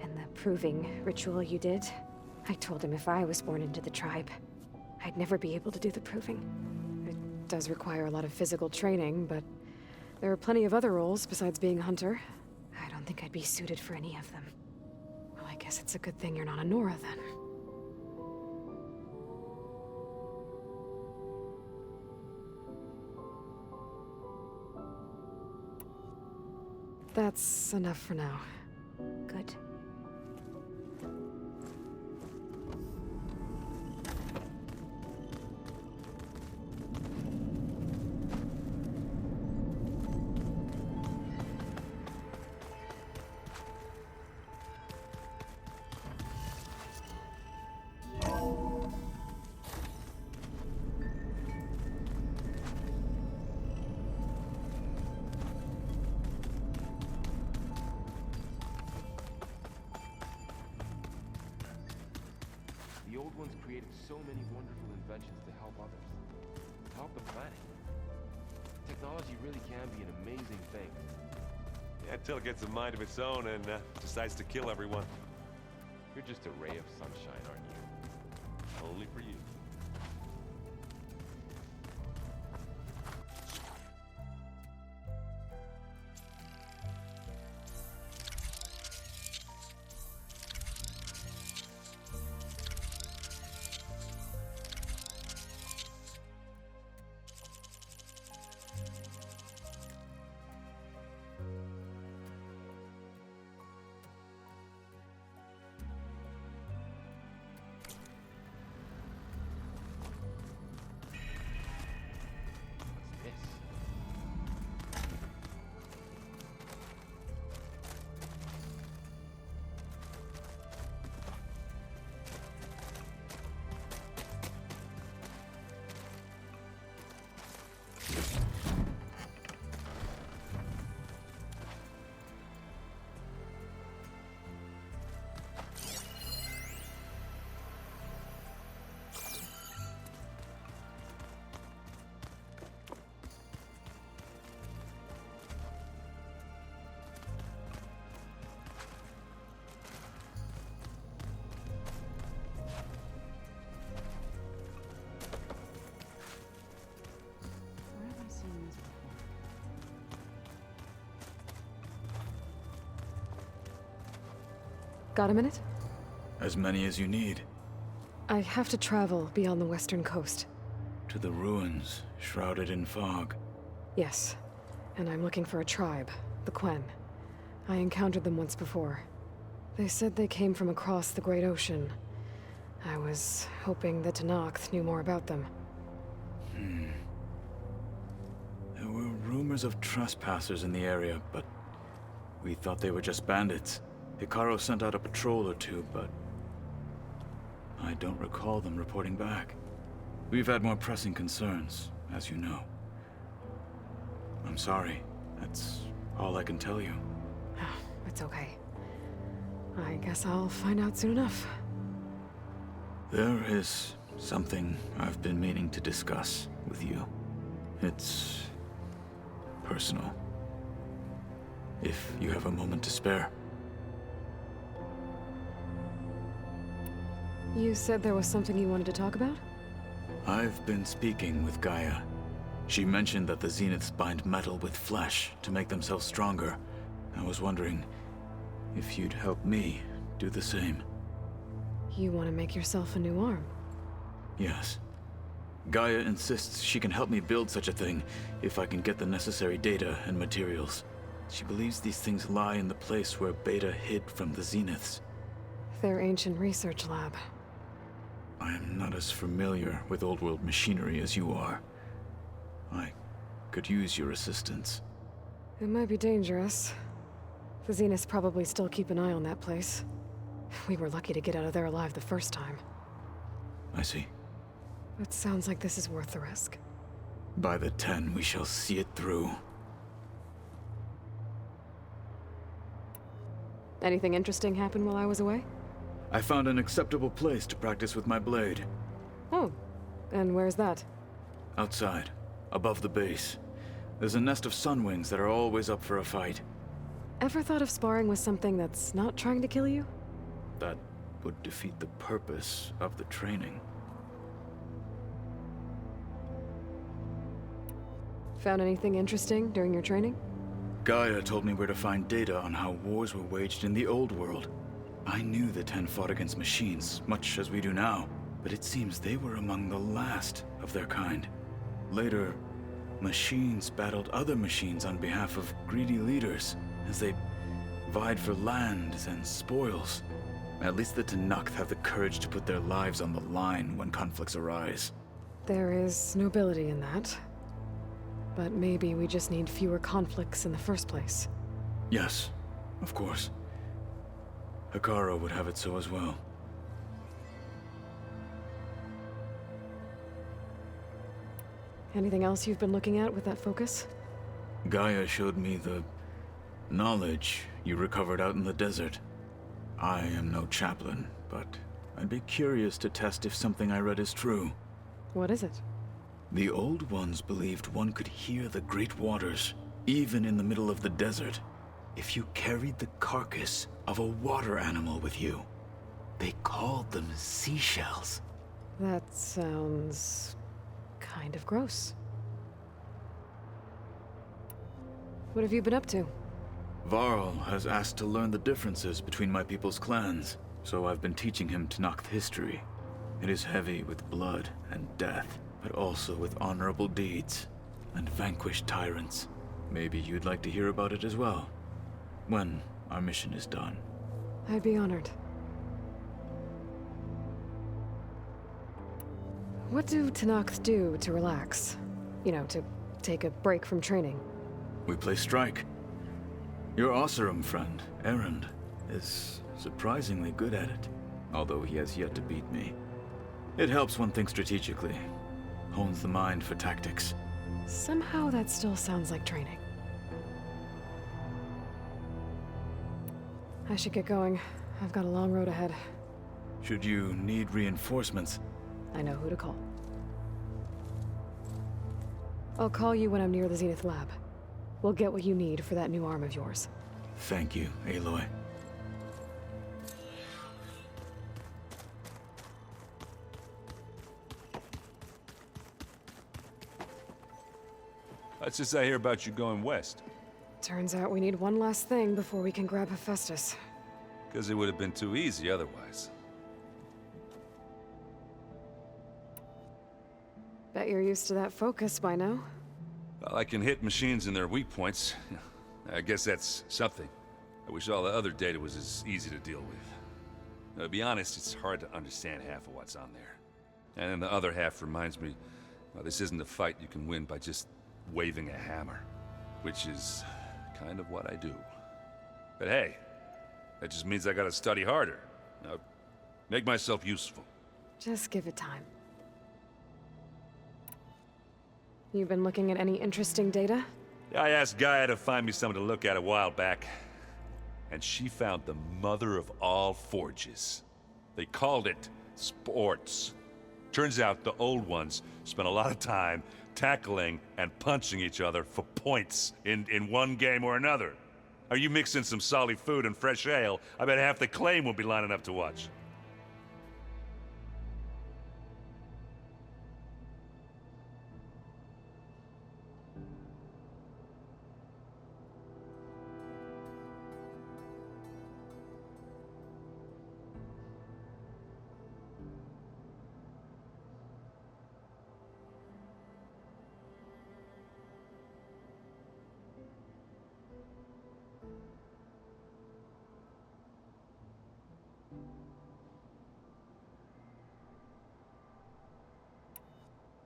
and the proving ritual you did. I told him if I was born into the tribe, I'd never be able to do the proving. It does require a lot of physical training, but there are plenty of other roles besides being a hunter. I don't think I'd be suited for any of them. Well, I guess it's a good thing you're not a Nora, then. That's enough for now. Good. has created so many wonderful inventions to help others, to help the planet. Technology really can be an amazing thing. Yeah, until it gets a mind of its own and decides to kill everyone. You're just a ray of sunshine, aren't you? Only for you. Got a minute? As many as you need. I have to travel beyond the western coast. To the ruins, shrouded in fog. Yes, and I'm looking for a tribe, the Quen. I encountered them once before. They said they came from across the Great Ocean. I was hoping that Tenakth knew more about them. There were rumors of trespassers in the area, but we thought they were just bandits. Hekarro sent out a patrol or two, but I don't recall them reporting back. We've had more pressing concerns, as you know. I'm sorry. That's all I can tell you. It's okay. I guess I'll find out soon enough. There is something I've been meaning to discuss with you. It's personal. If you have a moment to spare. You said there was something you wanted to talk about? I've been speaking with Gaia. She mentioned that the Zeniths bind metal with flesh to make themselves stronger. I was wondering if you'd help me do the same. You want to make yourself a new arm? Yes. Gaia insists she can help me build such a thing if I can get the necessary data and materials. She believes these things lie in the place where Beta hid from the Zeniths. Their ancient research lab. I am not as familiar with old world machinery as you are. I could use your assistance. It might be dangerous. The Zeniths probably still keep an eye on that place. We were lucky to get out of there alive the first time. I see. It sounds like this is worth the risk. By the 10, we shall see it through. Anything interesting happen while I was away? I found an acceptable place to practice with my blade. Oh, and where's that? Outside, above the base. There's a nest of sunwings that are always up for a fight. Ever thought of sparring with something that's not trying to kill you? That would defeat the purpose of the training. Found anything interesting during your training? Gaia told me where to find data on how wars were waged in the old world. I knew the 10 fought against machines, much as we do now, but it seems they were among the last of their kind. Later, machines battled other machines on behalf of greedy leaders, as they vied for lands and spoils. At least the Tenakth have the courage to put their lives on the line when conflicts arise. There is nobility in that. But maybe we just need fewer conflicts in the first place. Yes, of course. Hekarro would have it so as well. Anything else you've been looking at with that focus? Gaia showed me the knowledge you recovered out in the desert. I am no chaplain, but I'd be curious to test if something I read is true. What is it? The Old Ones believed one could hear the great waters, even in the middle of the desert, if you carried the carcass of a water animal with you. They called them seashells. That sounds kind of gross. What have you been up to? Varl has asked to learn the differences between my people's clans, so I've been teaching him Tenakth history. It is heavy with blood and death, but also with honorable deeds and vanquished tyrants. Maybe you'd like to hear about it as well, when our mission is done. I'd be honored. What do Tenakth do to relax? You know, to take a break from training? We play strike. Your Oseram friend, Erend, is surprisingly good at it, although he has yet to beat me. It helps one think strategically, hones the mind for tactics. Somehow that still sounds like training. I should get going. I've got a long road ahead. Should you need reinforcements, I know who to call. I'll call you when I'm near the Zenith lab. We'll get what you need for that new arm of yours. Thank you, Aloy. What's this I hear about you going west? Turns out we need one last thing before we can grab Hephaestus. Because it would have been too easy otherwise. Bet you're used to that focus by now. Well, I can hit machines in their weak points. I guess that's something. I wish all the other data was as easy to deal with. Now, to be honest, it's hard to understand half of what's on there. And then the other half reminds me, well, this isn't a fight you can win by just waving a hammer. Which is kind of what I do. But hey, that just means I gotta study harder. Now, make myself useful. Just give it time. You been looking at any interesting data? I asked Gaia to find me something to look at a while back, and she found the mother of all forges. They called it sports. Turns out the Old Ones spent a lot of time tackling and punching each other for points in one game or another. Are you mixing some solid food and fresh ale? I bet half the claim will be lining up to watch.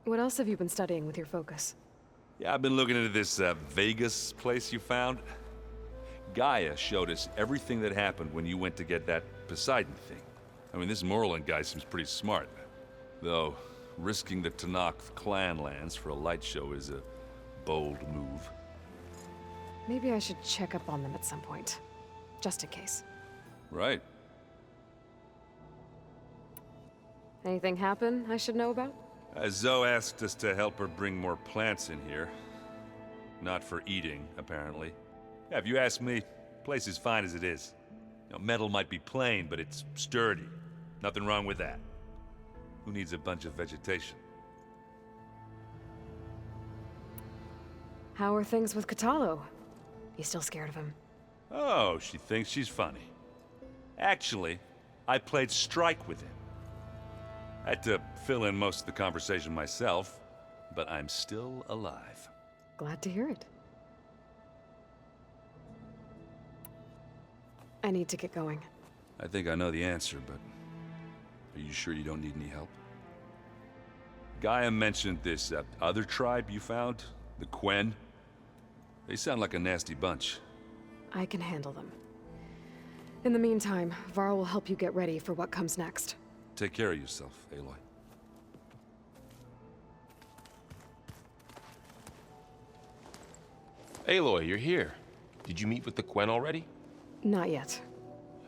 What else have you been studying with your focus? Yeah, I've been looking into this Vegas place you found. Gaia showed us everything that happened when you went to get that Poseidon thing. I mean, this Merlin guy seems pretty smart. Though, risking the Tenakth clan lands for a light show is a bold move. Maybe I should check up on them at some point. Just in case. Right. Anything happen I should know about? Zoe asked us to help her bring more plants in here. Not for eating, apparently. Yeah, if you ask me, the place is fine as it is. You know, metal might be plain, but it's sturdy. Nothing wrong with that. Who needs a bunch of vegetation? How are things with Kotallo? You still scared of him? Oh, she thinks she's funny. Actually, I played strike with him. I had to fill in most of the conversation myself, but I'm still alive. Glad to hear it. I need to get going. I think I know the answer, but are you sure you don't need any help? Gaia mentioned this other tribe you found, the Quen. They sound like a nasty bunch. I can handle them. In the meantime, Varl will help you get ready for what comes next. Take care of yourself, Aloy. Aloy, you're here. Did you meet with the Quen already? Not yet.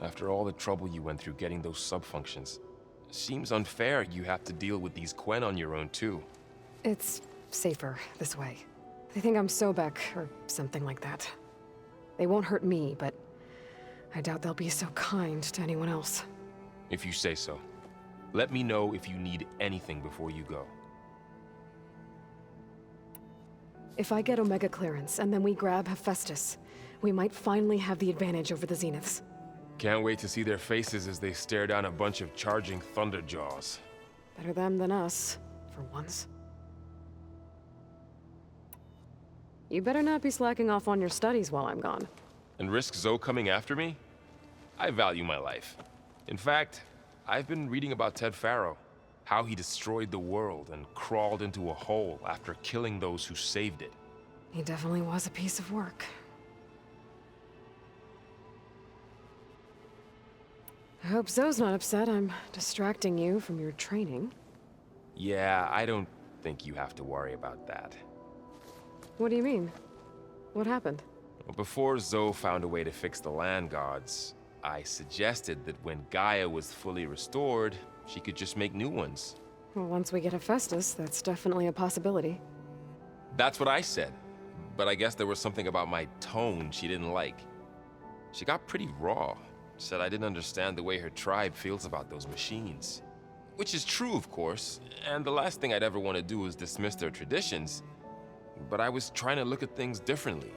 After all the trouble you went through getting those sub-functions, Seems unfair you have to deal with these Quen on your own, too. It's safer this way. They think I'm Sobek, or something like that. They won't hurt me, but I doubt they'll be so kind to anyone else. If you say so. Let me know if you need anything before you go. If I get Omega clearance, and then we grab Hephaestus, we might finally have the advantage over the Zeniths. Can't wait to see their faces as they stare down a bunch of charging Thunderjaws. Better them than us, for once. You better not be slacking off on your studies while I'm gone. And risk Zoe coming after me? I value my life. In fact, I've been reading about Ted Faro, how he destroyed the world and crawled into a hole after killing those who saved it. He definitely was a piece of work. I hope Zoe's not upset I'm distracting you from your training. Yeah, I don't think you have to worry about that. What do you mean? What happened? Before Zoe found a way to fix the land gods, I suggested that when Gaia was fully restored, she could just make new ones. Well, once we get Hephaestus, that's definitely a possibility. That's what I said, but I guess there was something about my tone she didn't like. She got pretty raw, said I didn't understand the way her tribe feels about those machines. Which is true, of course, and the last thing I'd ever want to do is dismiss their traditions. But I was trying to look at things differently.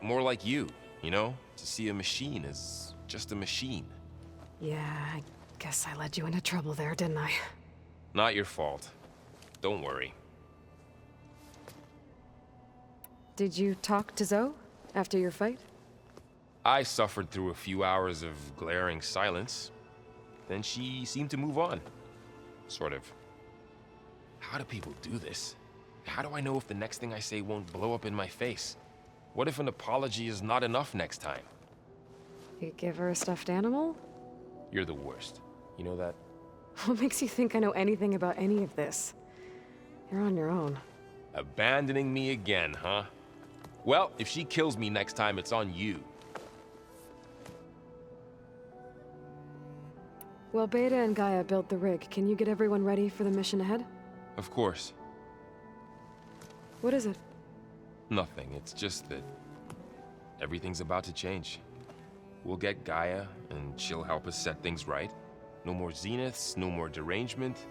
More like you know? To see a machine as just a machine. Yeah, I guess I led you into trouble there, didn't I? Not your fault. Don't worry. Did you talk to Zoe after your fight? I suffered through a few hours of glaring silence. Then she seemed to move on. Sort of. How do people do this? How do I know if the next thing I say won't blow up in my face? What if an apology is not enough next time? You give her a stuffed animal? You're the worst. You know that? What makes you think I know anything about any of this? You're on your own. Abandoning me again, huh? Well, if she kills me next time, it's on you. Well, Beta and Gaia built the rig. Can you get everyone ready for the mission ahead? Of course. What is it? Nothing. It's just that everything's about to change. We'll get Gaia, and she'll help us set things right. No more Zeniths, no more derangement.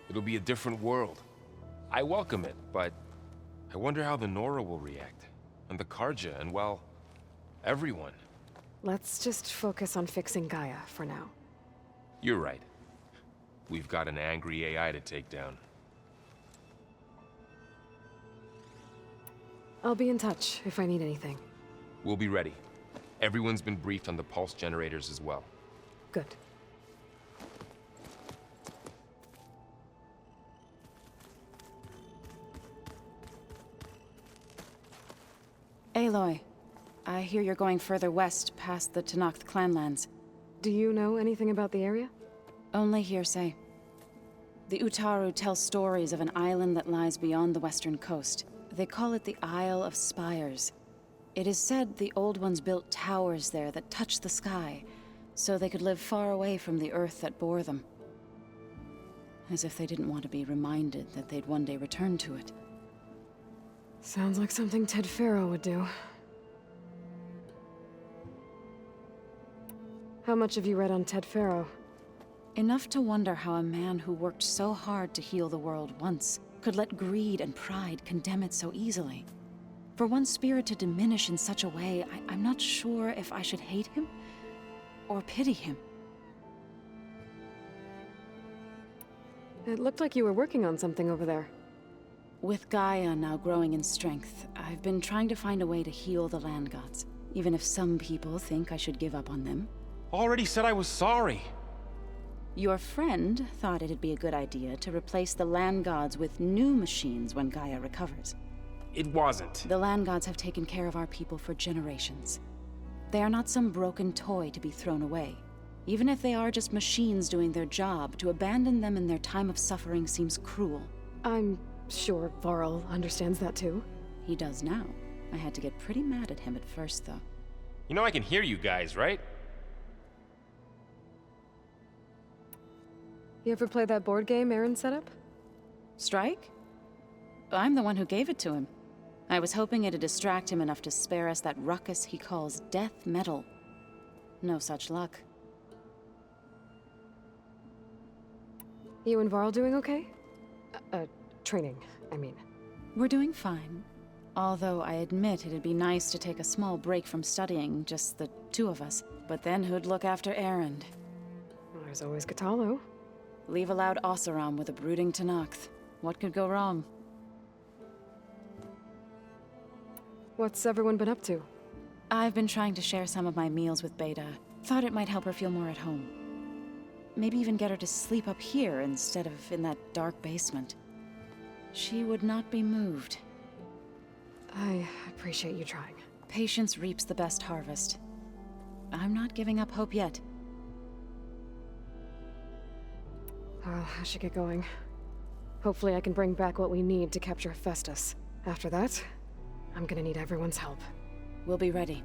It'll be a different world. I welcome it, but I wonder how the Nora will react. And the Karja, and well, everyone. Let's just focus on fixing Gaia for now. You're right. We've got an angry AI to take down. I'll be in touch if I need anything. We'll be ready. Everyone's been briefed on the pulse generators as well. Good. Aloy, I hear you're going further west past the Tenakth clanlands. Do you know anything about the area? Only hearsay. The Utaru tell stories of an island that lies beyond the western coast. They call it the Isle of Spires. It is said the Old Ones built towers there that touch the sky, so they could live far away from the earth that bore them. As if they didn't want to be reminded that they'd one day return to it. Sounds like something Ted Faro would do. How much have you read on Ted Faro? Enough to wonder how a man who worked so hard to heal the world once could let greed and pride condemn it so easily. For one spirit to diminish in such a way, I'm not sure if I should hate him or pity him. It looked like you were working on something over there. With Gaia now growing in strength, I've been trying to find a way to heal the land gods, even if some people think I should give up on them. Already said I was sorry. Your friend thought it'd be a good idea to replace the land gods with new machines when Gaia recovers. It wasn't. The land gods have taken care of our people for generations. They are not some broken toy to be thrown away. Even if they are just machines doing their job, to abandon them in their time of suffering seems cruel. I'm sure Varl understands that too. He does now. I had to get pretty mad at him at first, though. You know I can hear you guys, right? You ever play that board game Aaron set up? Strike? I'm the one who gave it to him. I was hoping it'd distract him enough to spare us that ruckus he calls death metal. No such luck. You and Varl doing okay? Training, I mean. We're doing fine. Although I admit it'd be nice to take a small break from studying, just the two of us. But then who'd look after Erend? Well, there's always Katalo. Leave a loud Oseram with a brooding Tenakth. What could go wrong? What's everyone been up to? I've been trying to share some of my meals with Beta. Thought it might help her feel more at home. Maybe even get her to sleep up here instead of in that dark basement. She would not be moved. I appreciate you trying. Patience reaps the best harvest. I'm not giving up hope yet. I should get going. Hopefully I can bring back what we need to capture Hephaestus. After that, I'm gonna need everyone's help. We'll be ready.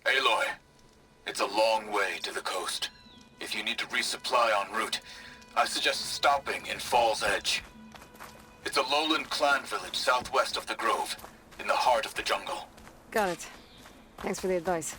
Aloy, it's a long way to the coast. If you need to resupply en route, I suggest stopping in Fall's Edge. It's a lowland clan village southwest of the Grove, in the heart of the jungle. Got it. Thanks for the advice.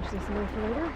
stash this away for later.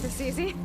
This easy?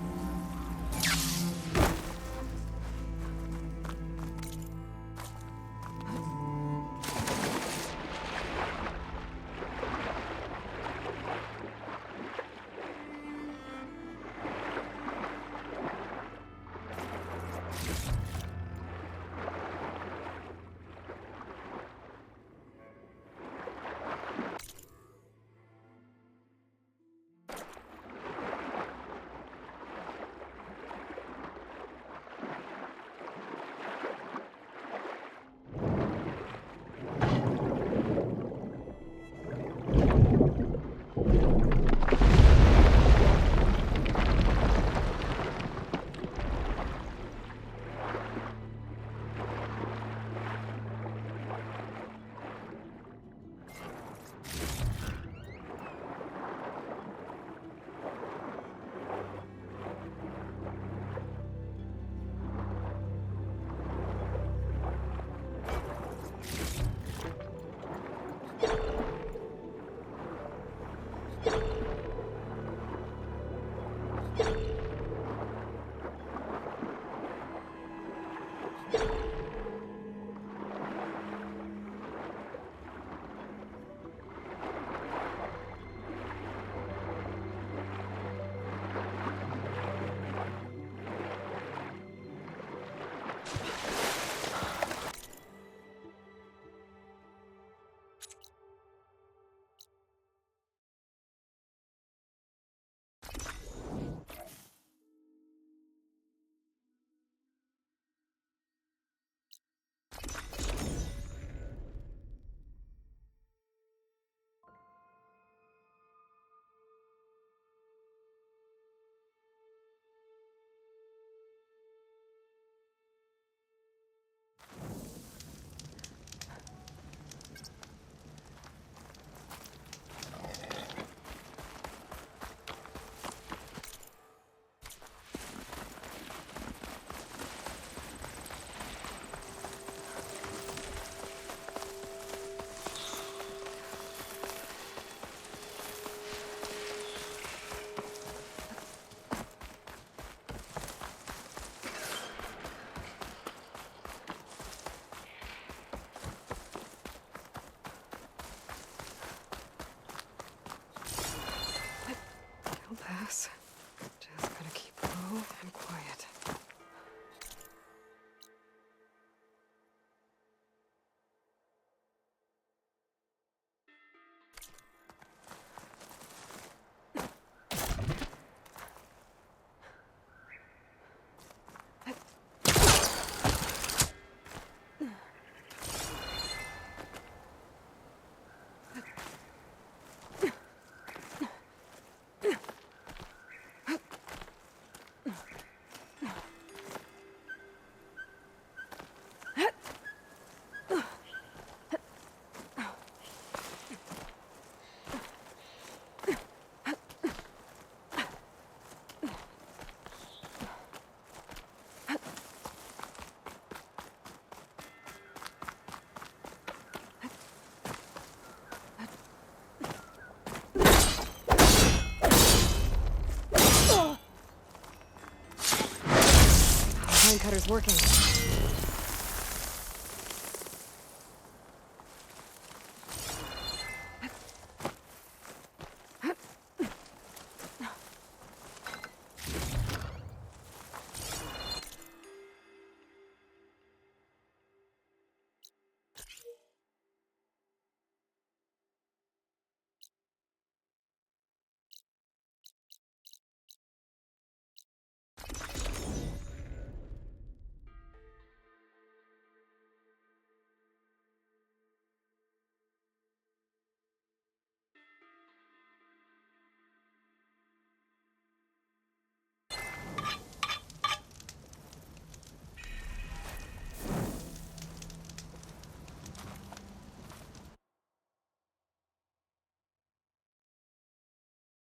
Pine Cutter's working.